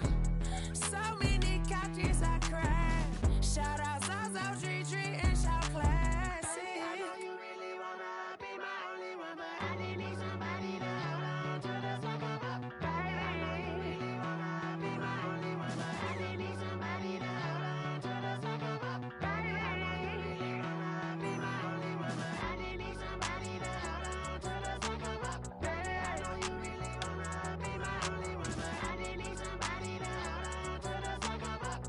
Speaker 10: So many couches I cried. Shout out Zazo, Tree, and shout classic.
Speaker 9: I know you really wanna be my only one, but I didn't need somebody to hold on to the sucker up, baby. I know you really wanna be my only one, but I didn't need somebody to hold on to the sucker up, baby. I know you really wanna be my only one, but I didn't need somebody to hold on to the sucker up, baby. I know you really wanna be my only one, but I didn't need somebody to hold on to the sucker up.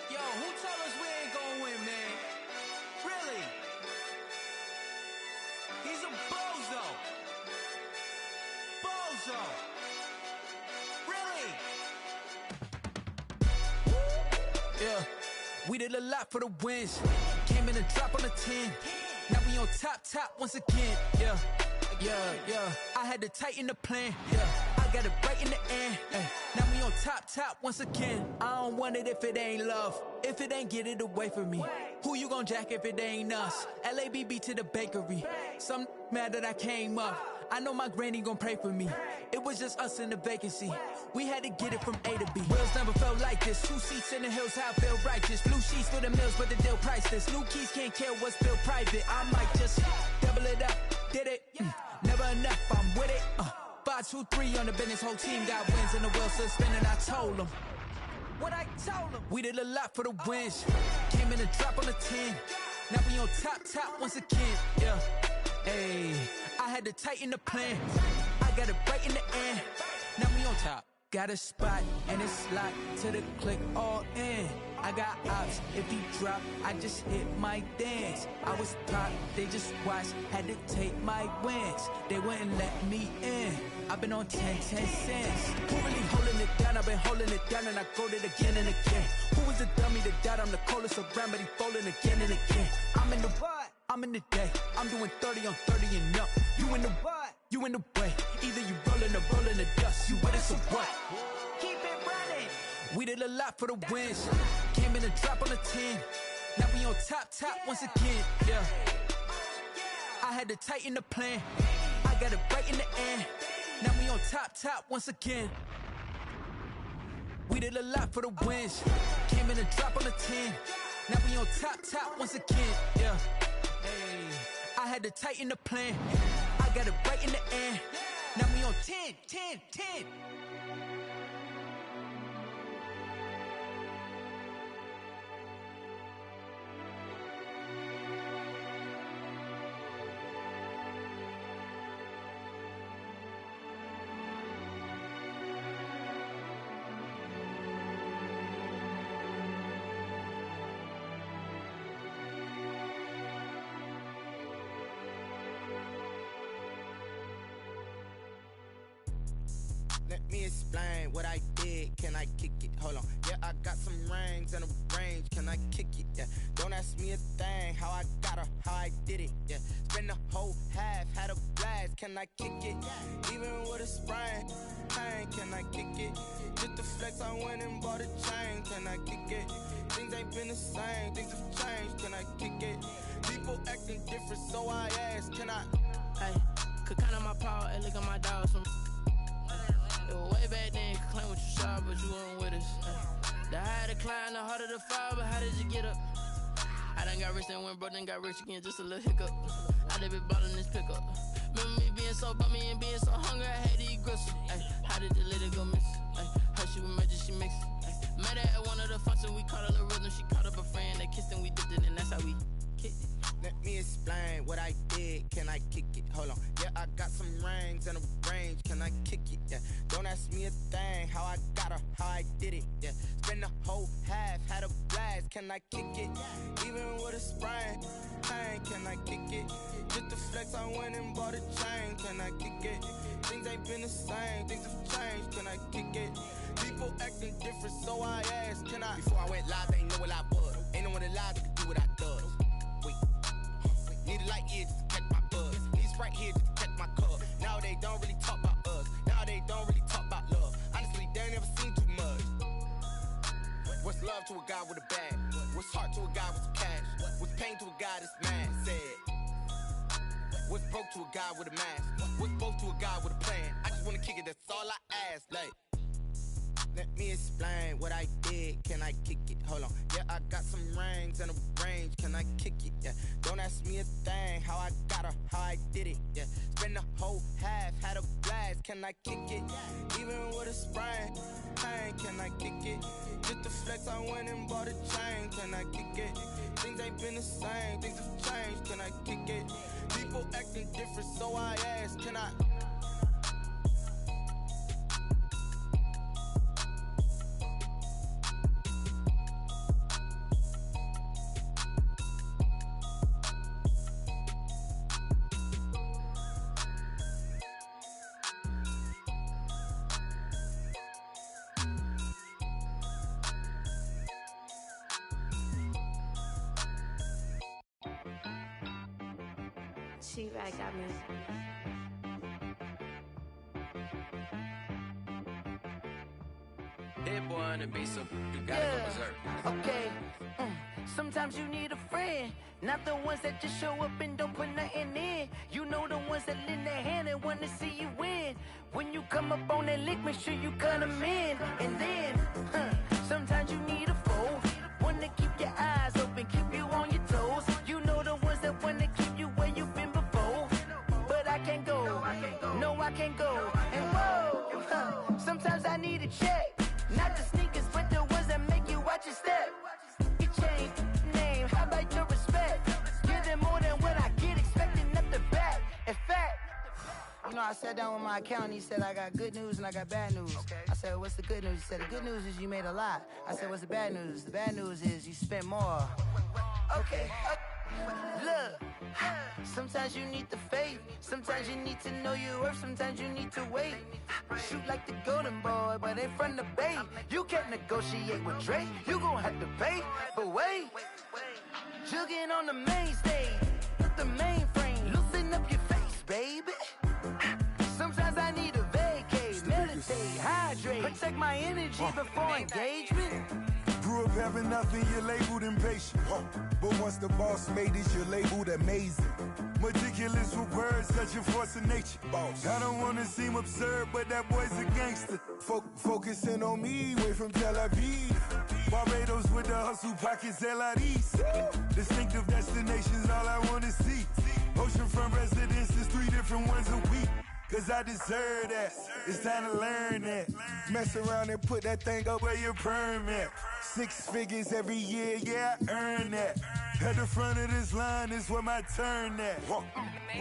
Speaker 2: Yo, who told us we ain't gonna win, man? Really? He's a bozo. Bozo. Really? Yeah, we did a lot for the wins. Came in a drop on a 10. Now we on top once again. Yeah. I had to tighten the plan. Yeah, I got it right in the end. Now we on top once again. I don't want it if it ain't love. If it ain't, get it away from me. Who you gon' jack if it ain't us? LABB to the bakery. Some mad that I came up. I know my granny gon' pray for me. It was just us in the vacancy. We had to get it from A to B. Wheels never felt like this. 2 seats in the hills, how I feel righteous. Blue sheets for the mills, but the deal priceless. New keys can't care what's still private. I might just double it up. Did it? Never enough, I'm with it. 5, 2, 3 on the business. Whole team got wins and the wheels still spinning. I told them what I told them. We did a lot for the wins. Came in a drop on a 10. Now we on top once again. Yeah. Hey, I had to tighten the plan. I got it right in the end. Now we on top. Got a spot and it's locked to the click all in. I got ops, if he drop, I just hit my dance. I was top, they just watched, had to take my wins. They wouldn't let me in. I've been on 10 cents. Who really holding it down? I've been holding it down and I go it again and again. Who was the dummy that doubt? I'm the coldest around, but he folding again and again. I'm in the what? I'm in the day. I'm doing 30 on 30 and up. You in the what? You in the way. Either you rolling or rolling the dust. You with us or what? Keep it running. We did a lot for the wins. Came in a drop on a 10. Now we on top once again. Yeah. I had to tighten the plan. I got it right in the end. Now we on top once again. We did a lot for the wins. Came in a drop on a 10. Now we on top once again, yeah. Hey, I had to tighten the plan. I got it right in the end. Now we on 10.
Speaker 6: Let me explain what I did. Can I kick it? Hold on. Yeah, I got some rings and a range. Can I kick it? Yeah. Don't ask me a thing. How I got her, how I did it. Yeah. Spend the whole half, had a blast. Can I kick it? Even with a sprain. Pain, can I kick it? Just the flex, I went and bought a chain. Can I kick it? Things ain't been the same. Things have changed. Can I kick it? People acting different, so I ask. Can I?
Speaker 1: Hey, could count on my power and look at my dogs from. It was way back then, you could claim what you saw, but you weren't with us. The higher the climb, the harder the fall, but how did you get up? I done got rich, then went broke, then got rich again, just a little hiccup. I done been ballin' this pickup. Remember me being so bummy and being so hungry, I had to eat gristle. Ay, how did the lady go miss? Ay, her she emergency mix. Met her at one of the functions, we caught a little rhythm, she caught up a friend, they kissed and we dipped it, and that's how we kicked it.
Speaker 6: Let me explain what I did. Can I kick it? Hold on. Yeah, I got some rings and a range. Can I kick it? Yeah. Don't ask me a thing. How I got her, how I did it. Yeah. Spend the whole half, had a blast. Can I kick it? Even with a sprain. Pain, can I kick it? Just the flex, I went and bought a chain. Can I kick it? Things ain't been the same. Things have changed. Can I kick it? People acting different, so I asked. Can I? Before I went live, they ain't know what I was. Ain't no one alive that could do what I does. Need a light here just to catch my buzz. Need Sprite here just to catch my cup. Now they don't really talk about us. Now they don't really talk about love. Honestly, they ain't never seen too much. What's love to a guy with a bag? What's heart to a guy with some cash? What's pain to a guy that's mad? Said. What's broke to a guy with a mask? What's both to a guy with a plan? I just wanna kick it, that's all I ask. Like, let me explain what I did. Can I kick it? Hold on. Yeah, I got some rings and a range. Can I kick it? Yeah. Don't ask me a thing. How I got her, how I did it. Yeah. Spend the whole half, had a blast. Can I kick it? Even with a sprain. Pain, can I kick it? Just the flex, I went and bought a chain. Can I kick it? Things ain't been the same. Things have changed. Can I kick it? People acting different, so I ask. Can I?
Speaker 10: She-Rag got me.
Speaker 7: Hit boy on the beat, so you gotta go berserk.
Speaker 11: Okay. Sometimes you need a friend, not the ones that just show up and don't put nothing in. You know the ones that lend their hand and want to see you win. When you come up on that lick, make sure you cut them in. And then, sometimes you need a foe, one to keep your eyes open, keep you on your toes. You know the ones that want to keep you where you've been before. But I can't go, no I can't go. And whoa, sometimes I need a check, not the sneakers, but the ones that make you watch your step. You change name, how about your respect? Give them more than what I get, expecting nothing back. In fact, you know, I sat down with my accountant, he said I got good news and I got bad news. I said, what's the good news? He said, the good news is you made a lot. I said, what's the bad news? The bad news is you spent more. Okay. Look, sometimes you need the faith, sometimes you need to know your worth, sometimes you need to wait. Shoot like the golden boy, but in front of the bay. You can't negotiate with Drake, you gon' have to pay. But wait, jugging on the main stage, the mainframe, loosen up your face, baby. Sometimes I need a vacate, meditate, hydrate, protect my energy before engagement.
Speaker 12: Grew up having nothing, you're labeled impatient. But once the boss made it, you're labeled amazing. Meticulous with words, such a force of nature. I don't wanna seem absurd, but that boy's a gangster. Focusing on me, way from Tel Aviv. Barbados with the hustle pockets, LIDs. Distinctive destinations, all I wanna see. Oceanfront residences, 3 different ones a week. Cause I deserve that. It's time to learn that. Mess around and put that thing up where your permit. 6 figures every year, yeah, I earn that. At the front of this line is where my turn at.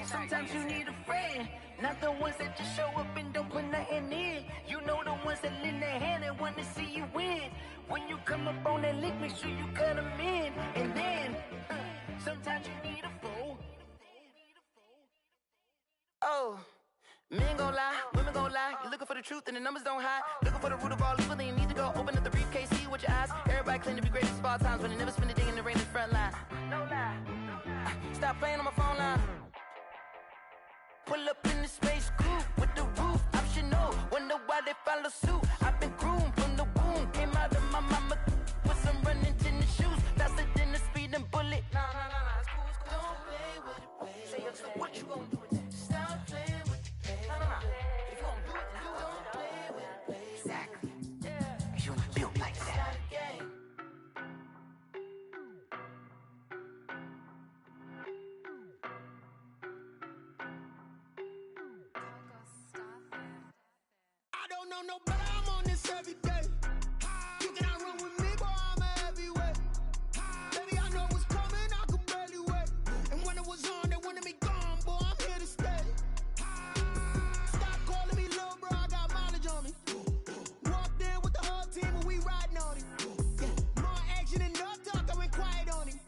Speaker 11: Sometimes you need a friend, not the ones that just show up and don't put nothing in. You know the ones that lend their hand and want to see you win. When you come up on that lick, make sure you cut them in. And then, sometimes you need a fool. Oh. Men gon' lie, women gon' lie. You're looking for the truth and the numbers don't hide. Looking for the root of all evil, then you need to go open up the briefcase, see with your eyes. Everybody claim to be great at small times, but they never spend a day in the rain in the front line. No lie. Stop playing on my phone line. Pull up in the space coupe with the roof optional. Wonder why they follow suit. I've been groomed from the womb. Came out of my mama with some running tennis shoes. Faster than the speeding bullet. Nah, it's cool, it's cool. Don't play with it, baby. Say so what you gon' do with that? Stop playing with it. If you gon' do it, then don't play with it, baby. Exactly. Yeah. You built like that.
Speaker 6: I don't know no better, I'm on this every day. You cannot run with me, boy, I'm a heavyweight. Baby, I know what's coming, I could barely wait. And when it was on, they wanted me gone, boy, I'm here to stay. Stop calling me little bro, I got mileage on me. Walked in with the whole team and we riding on him. More action and no talk, I went quiet on him.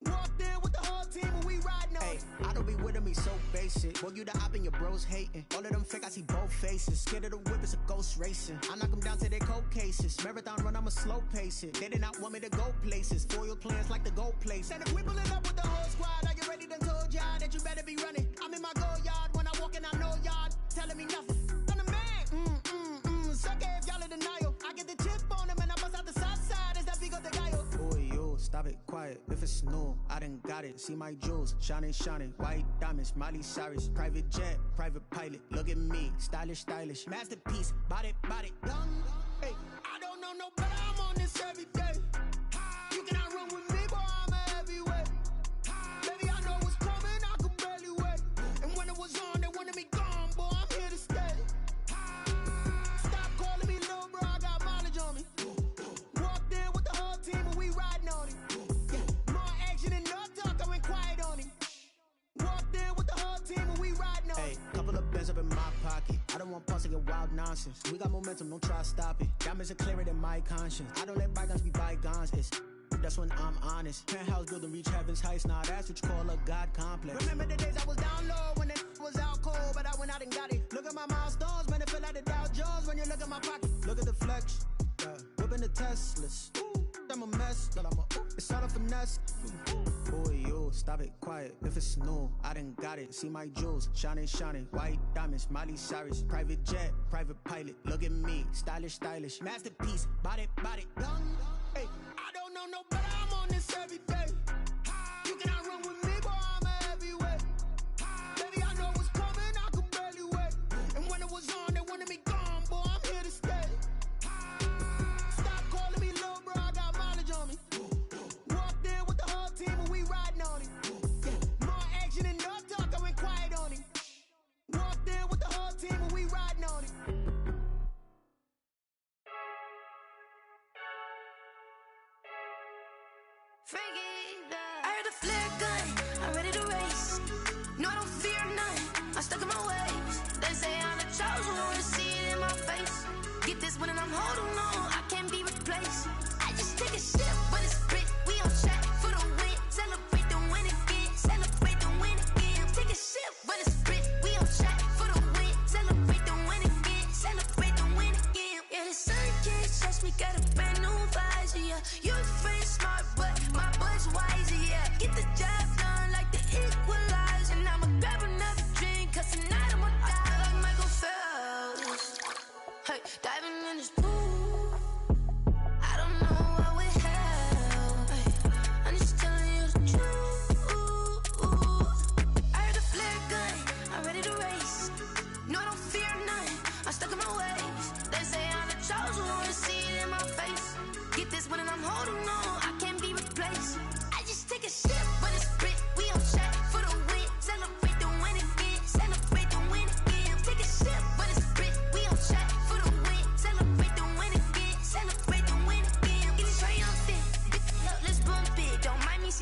Speaker 6: Walked in with the whole team and we riding on him.
Speaker 13: I don't be with him, he's so basic. Boy, you the op and your bros hating. All of them fake, I see both faces. Scared of the whip, it's a ghost racing. I knock them down to their cold cases. Marathon run, I'ma slow pace it. They did not want me to go places. Foil plans like the gold place.
Speaker 6: Said if we pulling up with the whole squad, are you ready? Done told y'all that you better be running. I'm in my go yard when I walk in, I know y'all telling me nothing. I'm the man, suck it if y'all in denial. I get the chip on them and I bust out the south side. Is that big of the guy?
Speaker 13: Boy, yo, stop it, quiet. If it's new, I done got it. See my jewels, shining, white diamonds, Miley Cyrus, private jet, private pilot. Look at me, stylish, masterpiece, body, young.
Speaker 6: Hey, I don't know no better, I'm on this every day. You cannot run with me, boy, I'm a heavyweight. Baby, I know what's coming, I could barely wait. And when it was on, they wanted me gone, boy, I'm here to stay. Stop calling me little bro, I got mileage on me. Walked in with the whole team and we riding on him. More action and no talk, I went quiet on him. Walked in with the whole team and we riding on him.
Speaker 13: Hey, couple of bands up in my pocket. I don't want pulse to get wild nonsense. We got momentum, don't try to stop it. Diamonds are clearer than my conscience. I don't let bygones be bygones. That's when I'm honest. Penthouse building, reach heaven's heights. Now that's what you call a God complex.
Speaker 6: Remember the days I was down low when it was out cold, but I went out and got it. Look at my milestones, man, it feel like the Dow Jones when you look at my pocket.
Speaker 13: Look at the flex, whipping the Teslas. I'm a mess, but it's all a finesse. Boy, yo, stop it, quiet. If it's new, I done got it. See my jewels, shining, white diamonds, Miley Cyrus, private jet, private pilot. Look at me, stylish, masterpiece, body, young.
Speaker 6: Hey, I don't know no better, I'm on this every day. You cannot run with me, boy, I'm a heavyweight. Baby, I know what's coming, I could barely wait. And when it was on, they wanted me gone, boy, I'm here to stay. Stop calling me little bro, I got mileage on me. Walked in with the whole team and we riding on him. More action and no talk, I went quiet on him. Walked in with the whole team and we riding on him.
Speaker 9: I heard a flare gun, I'm ready to race. No, I don't fear none, I'm stuck in my ways. They say I'm the chosen one, to see it in my face. Get this one and I'm holding on, I can't be replaced. I just take a sip when it's split, we on track for the win. Celebrate the win again, celebrate the win again. Take a sip when it's split, we on track for the win. Celebrate the win again, celebrate the win again. Yeah, the sun can't touch me, got a brand new visor, yeah. You're friend smart, but my boy's wiser, yeah. Get the job done like the equalizer. And I'ma grab another drink, cause tonight I'ma die like Michael Phelps. Hey, diving in this pool, I don't know what we have. Hey, I'm just telling you the truth. I heard a flare gun, I'm ready to race. No, I don't fear none, I'm stuck in my ways. They say I'm the chosen one, to see it in my face. Get this one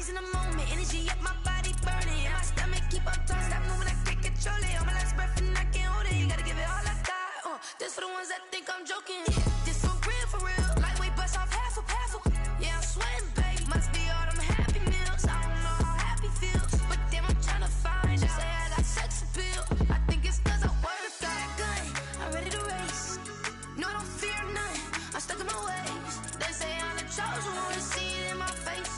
Speaker 9: she's in the moment. Energy up, my body burning. And my stomach keep on tossed. Stop moving, I can't control it. On my last breath and I can't hold it. You gotta give it all I got. This for the ones that think I'm joking. This for real. Lightweight bust off half a. Yeah, I'm sweating, babe. Must be all them happy meals. I don't know how happy feels, but damn, I'm trying to find out. Say I got sex appeal. I think it's 'cause I wear the flag gun. I'm ready to race. No, I don't fear none. I'm stuck in my ways. They say I'm the chosen one. To see it in my face.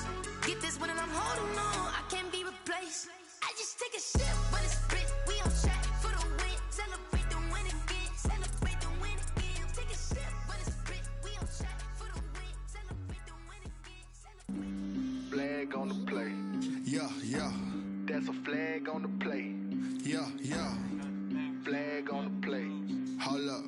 Speaker 9: Get this when I'm holding on. I can't be replaced. I just take a sip when it's split. We on track for the win. Celebrate the win again. Celebrate the win again. Take a sip when it's split. We on track for the win. Celebrate the win again.
Speaker 14: Flag on the play.
Speaker 12: Yeah.
Speaker 14: That's a flag on the play.
Speaker 12: Yeah.
Speaker 14: Flag on the play.
Speaker 12: Hold up.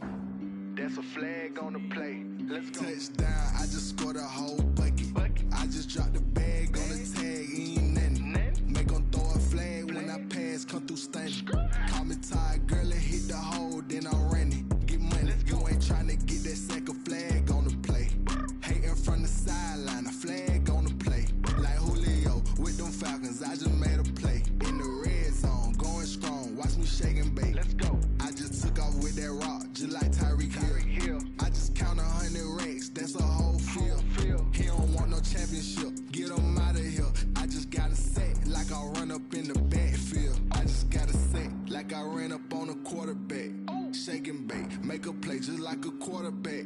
Speaker 14: That's a flag on the play. Let's go.
Speaker 12: Touchdown, I just scored a whole bucket. I just dropped the bag on the tag, ain't nothing. Make 'em throw a flag when I pass, come through stunning. Call me tired, girl, and hit the hole, then I'm running. Get money, you ain't tryna get that second flag on the play. Hating from the sideline, a flag on the play. Like Julio with them Falcons, I just made a play. In the red zone, going strong, watch me shake and bake.
Speaker 14: Let's go.
Speaker 12: I just took off with that rock, just like Tyreek Hill. I just count 100 racks, that's a whole field. He don't want no championship, get him out of here. I just got a set like I run up in the backfield. I just got a set like I ran up on a quarterback. Shake and bake, make a play just like a quarterback.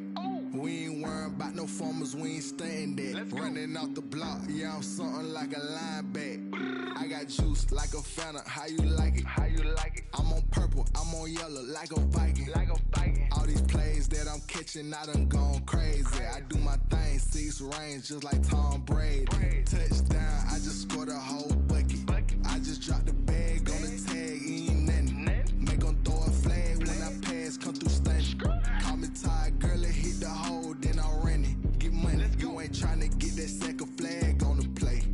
Speaker 12: We ain't worrying about no formers, we ain't staying there. Running off the block, yeah, I'm something like a lineback. I got juice like a Fanta, how you like it? I'm on purple, I'm on yellow like a Viking. All these plays that I'm catching, I done gone crazy. I do my thing, 6 range just like Tom Brady. Touchdown, I just scored a whole bucket. I just dropped the bag on the tag, ain't nothing. Make 'em throw a flag when I pass, come through stunning. Call me tired, girl, and hit the hole, then I'm running. Get money, you ain't tryna get that second flag on the play.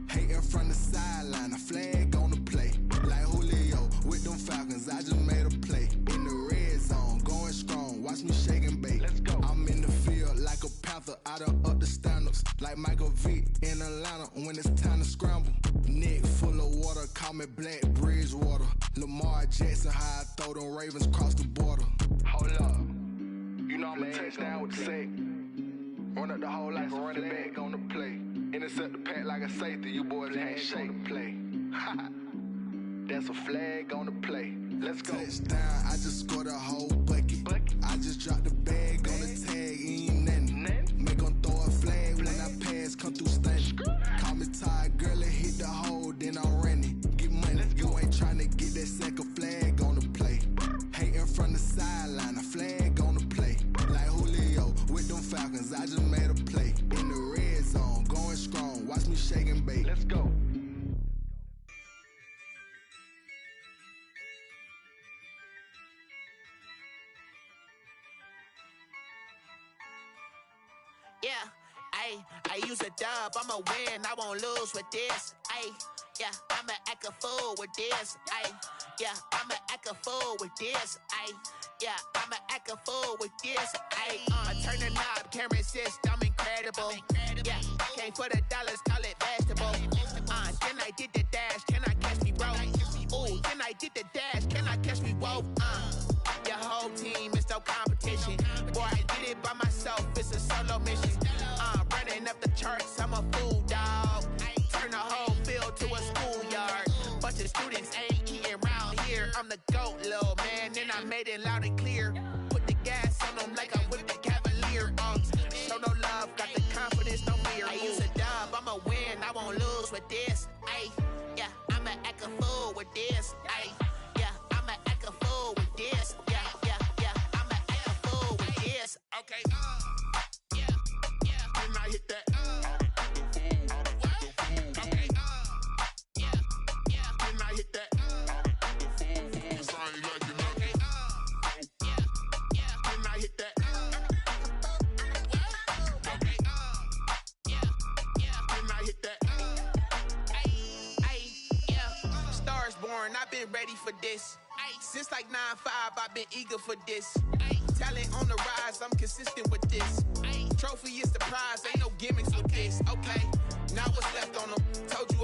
Speaker 12: Hating from the sideline, a flag on the play. Like Julio with them Falcons, I just made a play. In the red zone, going strong, watch me shake and bake. I'm in the field like a panther, I done up the standards. Like Michael Vick in Atlanta when it's time to scramble. Neck full of water, call me Black Bridgewater. Lamar Jackson, how I throw them Ravens cross the border.
Speaker 14: Hold up. You know I'm a touchdown with the sack. Run up the whole like a running back on the play. Intercept the pack like a safety. You boys ain't shake the play. That's a flag on the play. Let's go.
Speaker 12: Touchdown, I just scored a whole bucket. I just dropped the bag on the tag, ain't nothing. Make 'em throw a flag when I pass, come through stunning. Call me tired, girl, and hit the hole, then I'm running. Get money, you ain't tryna get that second flag on the play. Hating from the sideline, a flag on the play. Like Julio with them Falcons, I just made a play. In the red zone, going strong, watch me shake and bake.
Speaker 14: Let's go.
Speaker 15: Yeah, I use a dub, I'ma win, I won't lose with this. Yeah, I'ma act a fool with this. Yeah, I'ma act a fool with this. Yeah, I'ma act a fool with this. I turn the knob, camera assist, I'm incredible. Yeah, came for the dollars, call it vegetable. Then I did the dash, can I catch me, bro? Ooh, then I did the dash, can I catch me, whoa? Your whole team is no competition. Boy, I did it by myself, it's a solo mission. Running up the charts, I'm a fool, dog. Turn the whole field to a schoolyard. Bunch of students ain't eating round here. I'm the GOAT, little man, and I made it loud and clear. Put the gas on them like I'm with the Cavalier. Show no love, got the confidence, no fear. I use a dub, I'ma win, I won't lose with this. Yeah, I'ma act a fool with this. Yeah, I'ma act a fool with this. Yeah, I'ma act a fool with this.
Speaker 14: Okay. Can I hit that? Okay. Can I hit that? Cause I ain't like it nothing. Can I hit that? Okay. Can I hit that?
Speaker 15: Stars born, I've been ready for this. Since like 9-5, I've been eager for this. Talent on the rise, I'm consistent with this. Trophy is the prize, ain't no gimmicks with this. Okay, now what's left on them? Told you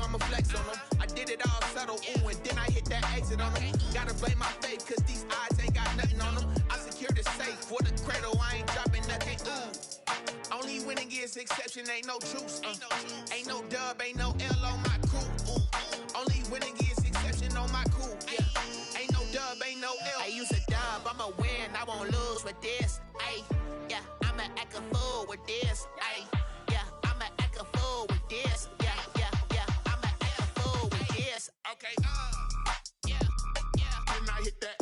Speaker 15: exception, ain't no truce. Ain't no dub, ain't no L on my crew. Only winning is exception on my crew. Yeah. Ain't no dub, ain't no L. I use a dub, I'ma win, I won't lose with this. Ay, yeah, I'ma act a fool with this. Ay, yeah, I'ma act a fool with this. Yeah, yeah, yeah, I'ma act a fool with this. Okay, yeah, yeah. Then I hit that.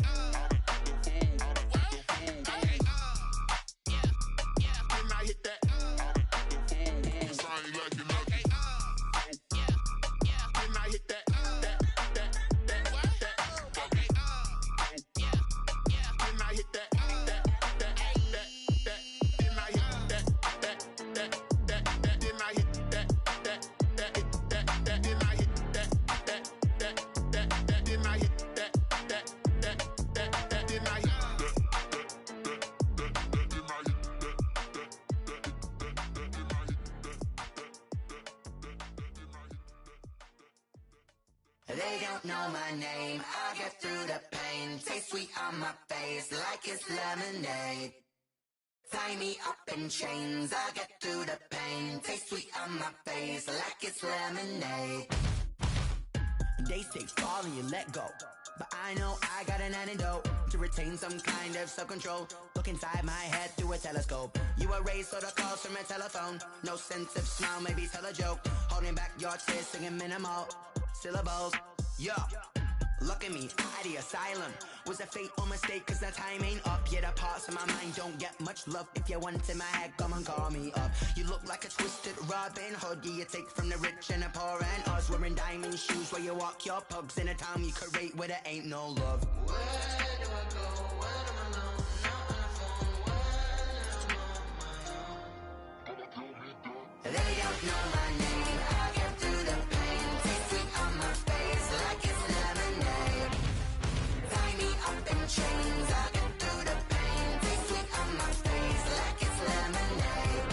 Speaker 16: They don't know my name, I get through the pain. Taste sweet on my face like it's lemonade. Tie me up in chains, I get through the pain. Taste sweet on my face like it's lemonade.
Speaker 17: They say fall and you let go, but I know I got an antidote to retain some kind of self-control. Look inside my head through a telescope. You erase all the calls from a telephone. No sense of smile, maybe tell a joke. Holding back your tears, singing minimal syllables. Yeah, look at me, out of the asylum. Was a fate or mistake, cause the time ain't up. Yeah, the parts of my mind don't get much love. If you want in my head, come and call me up. You look like a twisted Robin Hood. Yeah, you take from the rich and the poor and us. Wearing diamond shoes where you walk your pugs in a town you create where there ain't no love. Where do I go? Where am I alone? Not on the phone. Where am I on my own? They don't know my name. I get through the pain. Taste sweet on my face like it's lemonade. Tie me up in chains. I get through the pain. Taste sweet on my face like it's lemonade.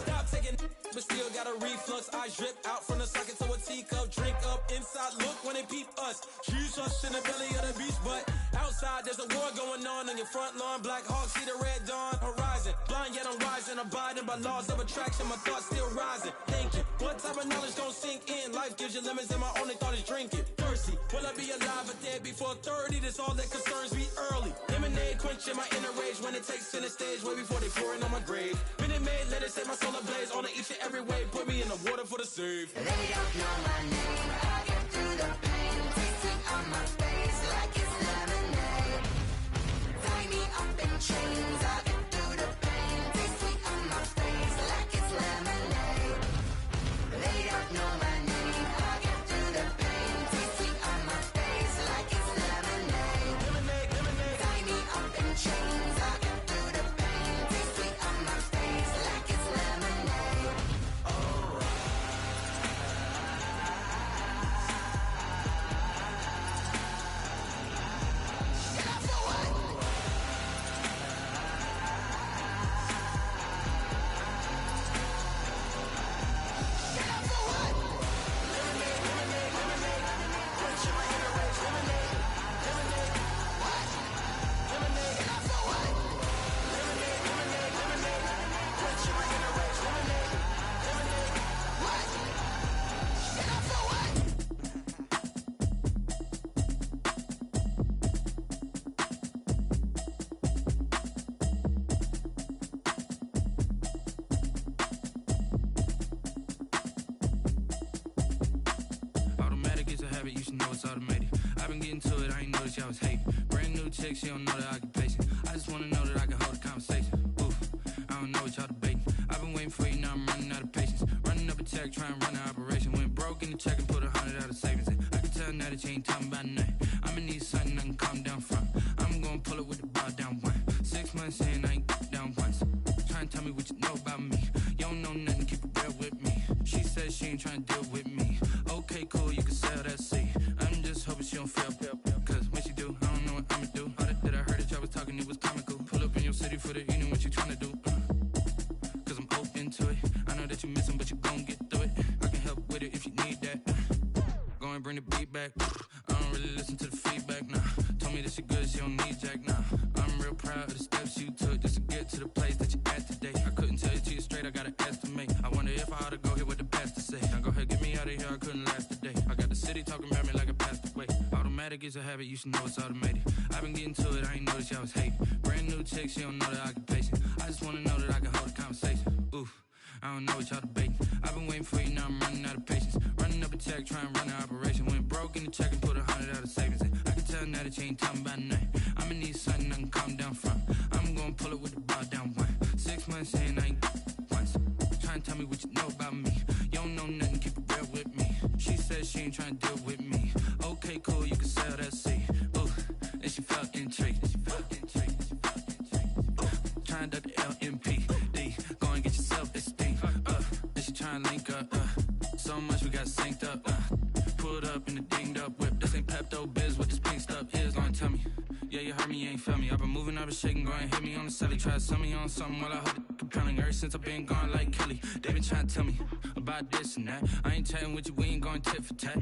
Speaker 1: Stop taking, but still got a reflux. Eyes drip out from the socket to a teacup. Drink up inside, look when they peep us. Shoes us in the belly of the beach, but outside there's a war going on your front lawn. Black Hawk see the red dawn horizon. Blind yet I'm rising, abiding by laws of attraction. My thoughts still rising. Thinking, what type of knowledge gon' sink in? Life gives you lemons and my only thought is drinking. Thirsty, will I be alive or dead before 30? That's all that concerns me early. Lemonade quenching my inner rage when it takes center stage way before they pour it on my grave. Minute Maid, let it set my soul ablaze on each and every way. Put me in the water for the save.
Speaker 16: They don't know my name. I get through the pain. Taste sweet on my face like it's lemonade. Tie me up in chains. I get through the pain. Taste sweet on my face like it's lemonade. They don't know my name. I get through the pain. Taste sweet on my face like it's lemonade. Tie me up in chains. I get through the pain. Taste sweet on my face like it's lemonade. Oh.
Speaker 18: Automatic is a habit, you should know it's automated. I've been getting to it, I ain't noticed y'all was hating. Brand new chick, she don't know the occupation. I just wanna know that I can hold a conversation. Oof, I don't know what y'all debating. I've been waiting for you, now I'm running out of patience. Running up a check, trying to run an operation. Went broke in the check and put 100 out of savings in. I can tell now that you ain't talking about nothing. I'ma need something I can calm down from. I'm gonna pull it with the bar down one. 6 months in, I ain't down once. Trying to tell me what you know about me. You don't know nothing, keep it real with me. She said she ain't trying to deal with me. Okay, cool, you can sell that seat. I'm just hoping she don't fail. Cause when she do, I don't know what I'ma do. All that I heard that y'all was talking, it was comical. Pull up in your city for the evening, what you trying to do? Cause I'm open to it. I know that you missing, but you gon' get through it. I can help with it if you need that. Go and bring the beat back. I don't really listen to the feedback, nah. Told me that she good, she don't need jack, nah. I'm real proud of the steps you took just to get to the place that you at today. I couldn't tell you to you straight, I gotta gotta estimate. I wonder if I ought to go here with the pastor say. Now go ahead, get me out of here, I couldn't last a day. I got the city talking about me like I passed away. Automatic is a habit, you should know it's automated. I've been getting to it, I ain't noticed y'all was hating. Brand new chick, she don't know the occupation. I just wanna know that I can hold a conversation. Oof, I don't know what y'all debating. I've been waiting for you, now I'm running out of patience. Running up a check, trying to run an operation. Went broke in the check and put 100 out of savings in. I can tell now that you ain't talking about nothing. I'ma need something I can calm down from. I'm gonna pull it with the bar down one. 6 months in, I ain't once. Trying to tell me what you know about me. You don't know nothing, keep it real with me. She said she ain't trying to deal with me. Okay, cool, you can sell that seed. Ooh, and she felt intrigued. Trying to the LMPD. Go and get yourself esteem. And she trying to link up. So much we got synced up. Pulled up in the dinged up whip. This ain't Pepto Biz, what this pink stuff is. Gonna tell me. Yeah, you heard me, you ain't felt me. I've been moving, I've been shaking, go and hit me on the celly. Try to sell me on something while I hold it compelling. Ever since I've been gone like Kelly, they been trying to tell me about this and that. I ain't chatting with you, we ain't going tit for tat.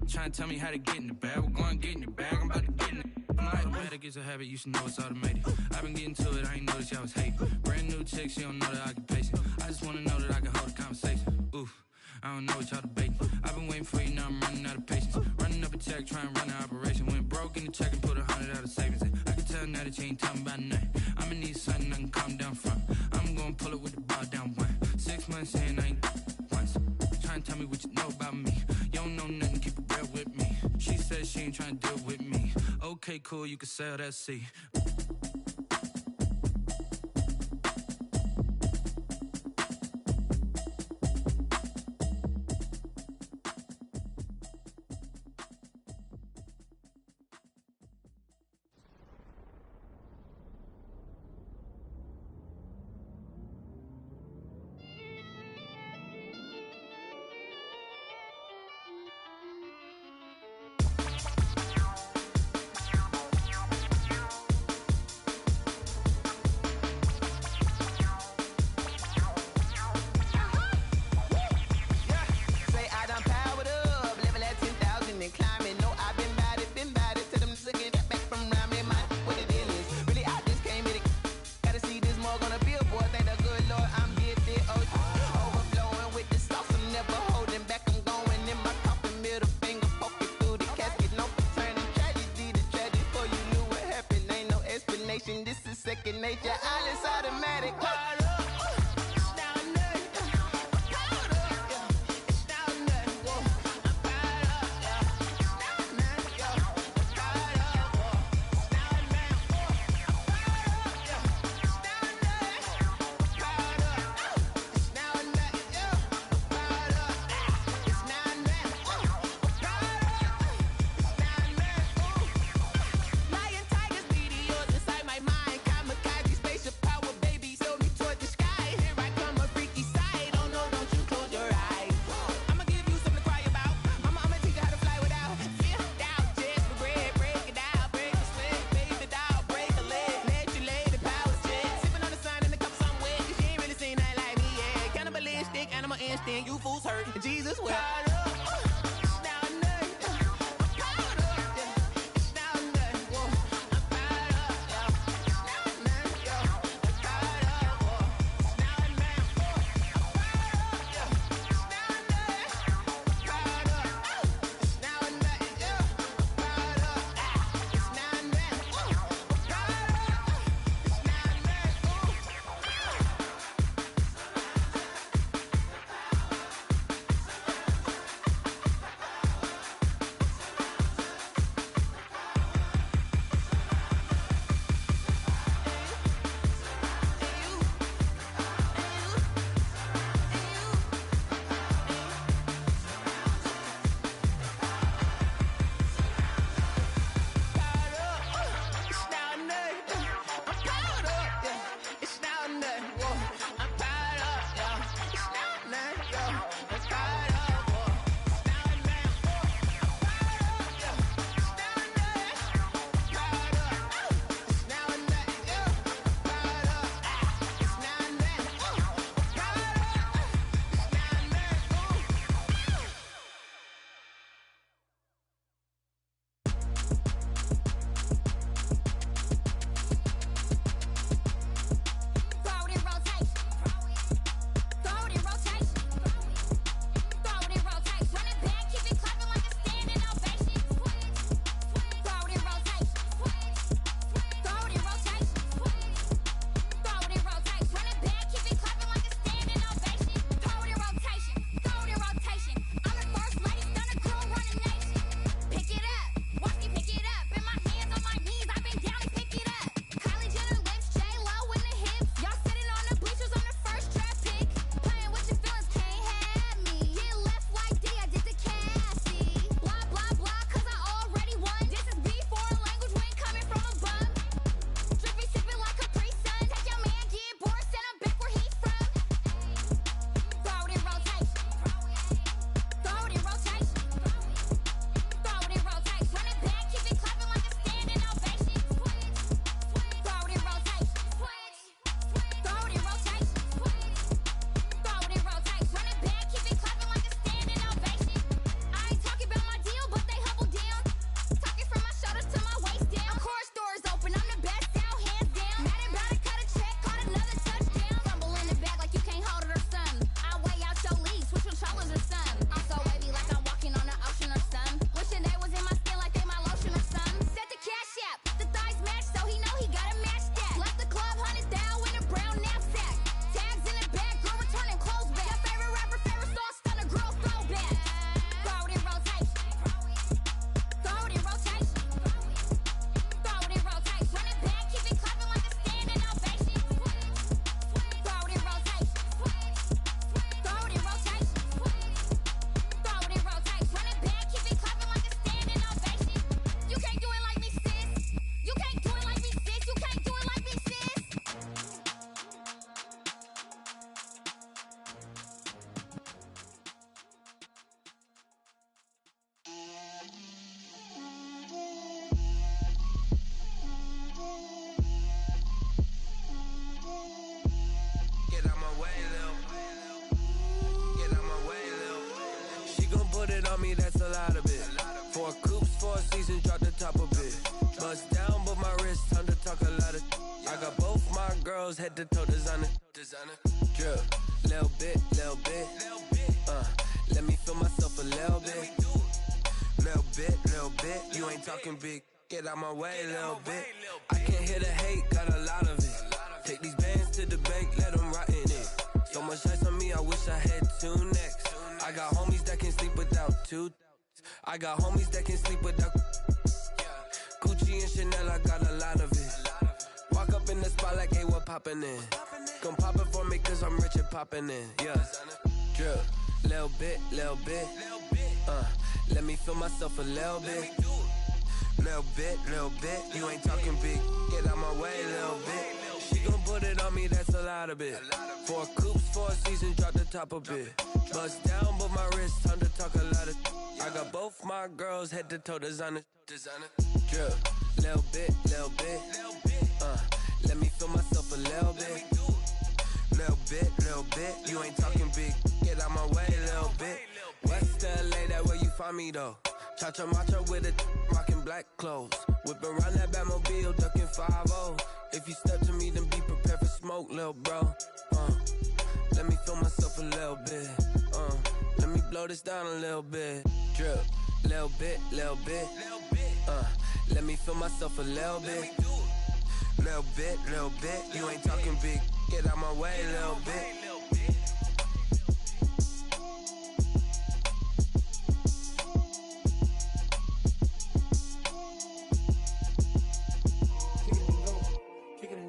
Speaker 18: Trying to tell me how to get in the bag. We're going to get in the bag, I'm about to get in it. Automatic is a habit, you should know it's automated. I've been getting to it, I ain't noticed y'all was hating. Brand new chick, she don't know the occupation. I just wanna know that I can hold a conversation. Oof, I don't know what y'all debating. I've been waiting for you, now I'm running out of patience. Running up a check, trying to run an operation. Went broke in the check and put 100 out of savings in. I can tell now that you ain't talking about nothing. I'ma need something I can calm down from. I'm gonna pull it with the bar down one. 6 months in, I ain't once. Trying to tell me what you know about me. You don't know nothing, keep it real with me. She said she ain't trying to deal with me. Okay, cool, you can sell that seed.
Speaker 19: This is second nature, all is automatic. You fools hurt. Jesus will.
Speaker 20: on me, that's a lot of it. 4 coops, 4 seasons, drop the top a bit. Bust down, but my wrist, time to talk a lot of. I got both my girls head to toe designer. Drip, little bit. Let me feel myself a little bit. Little bit. You ain't talking big. Get out my way, little bit. I can't hear the hate, got a lot of it. Take these bands to the bank, let them rot in it. So much ice on me, I wish I had 2 necks. I got homies that can sleep without 2. I got homies that can sleep without Gucci and Chanel, I got a lot of it. Walk up in the spot like, hey, what poppin' in? Come pop it for me, cause I'm rich and poppin' in. Yeah, drip, little bit. Let me feel myself a little bit. Little bit. You ain't talking big. Get out my way, little bit. She gon' put it on me, that's a lot of it. 4 coops, 4 seasons, drop the top a bit. Bust down, but my wrist, time to talk a lot of. I got both my girls head to toe designer. Drip, little bit. Let me feel myself a little bit. Little bit. You ain't talking big. Get out my way, little bit. West LA, that where you find me though. Cha-cha macha with a rockin' black clothes. Whip around that Batmobile, ducking 5-0. If you step to me, then be prepared for smoke, little bro. Let me feel myself a little bit. Let me blow this down a little bit. Drip, little bit. Let me feel myself a little bit. Little bit. You ain't talking big. Get out my way, little bit.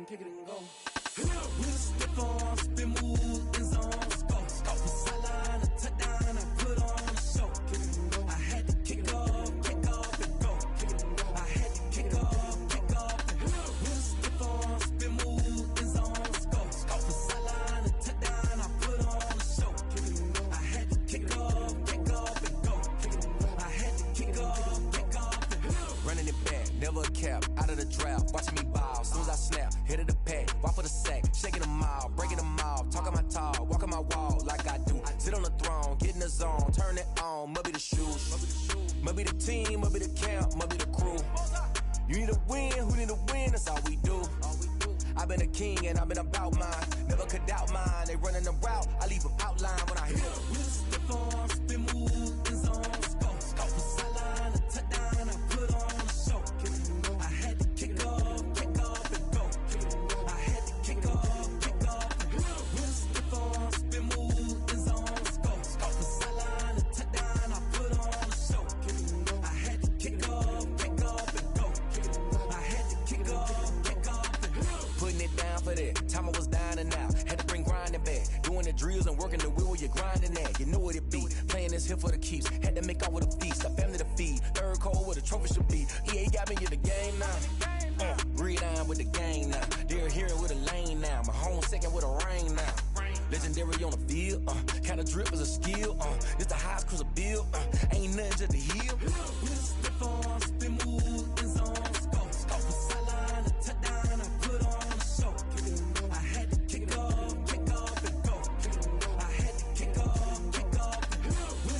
Speaker 6: Kick it and go. With a stiff arm, spin move, in zone, go. From sideline to touchdown, I put on a show. I had to kick off and go. I had to kick off and go. With a stiff arm, spin move, in zone, go. From sideline to touchdown, I put on a show. I had to kick off and go. I had to kick off and go.
Speaker 1: Running it back, never a cap, out of the draft, watching me ball, soon as I snap, hit of the pack, walk for the sack, shaking them all, breaking them all, talking my talk, walking my wall like I do, sit on the throne, get in the zone, turn it on, must be the shoes, must be the team, must be the camp, must be the crew, you need a win, who need a win, that's all we do, I've been a king and I've been about mine, never could doubt mine, they running the route, I leave them outline when I hit them.
Speaker 6: With a stiff arm, spin move, in zone, go. From sideline to touchdown, I put on a show. I had to kick off and go. I had to kick off and go. With a stiff arm, spin move, in zone, go. From sideline to touchdown, I put on a show. I had to kick off and go. I had to kick off and go.
Speaker 1: Putting it down for that, time I was down and out, had to bring grinding back, doing the drills and working the wheel where you're grinding at, you know what it be, playing this here for the keeps, had to make out with a feast, a family to feed, third cold where the trophy should be, EA got me in the game now, read on with the game now, they're here with a lane now, my home second with a rain now, legendary on the field, kind of drip is a skill, it's the highest cruiser bill, ain't nothing just to heal.
Speaker 6: With a stiff arm, spin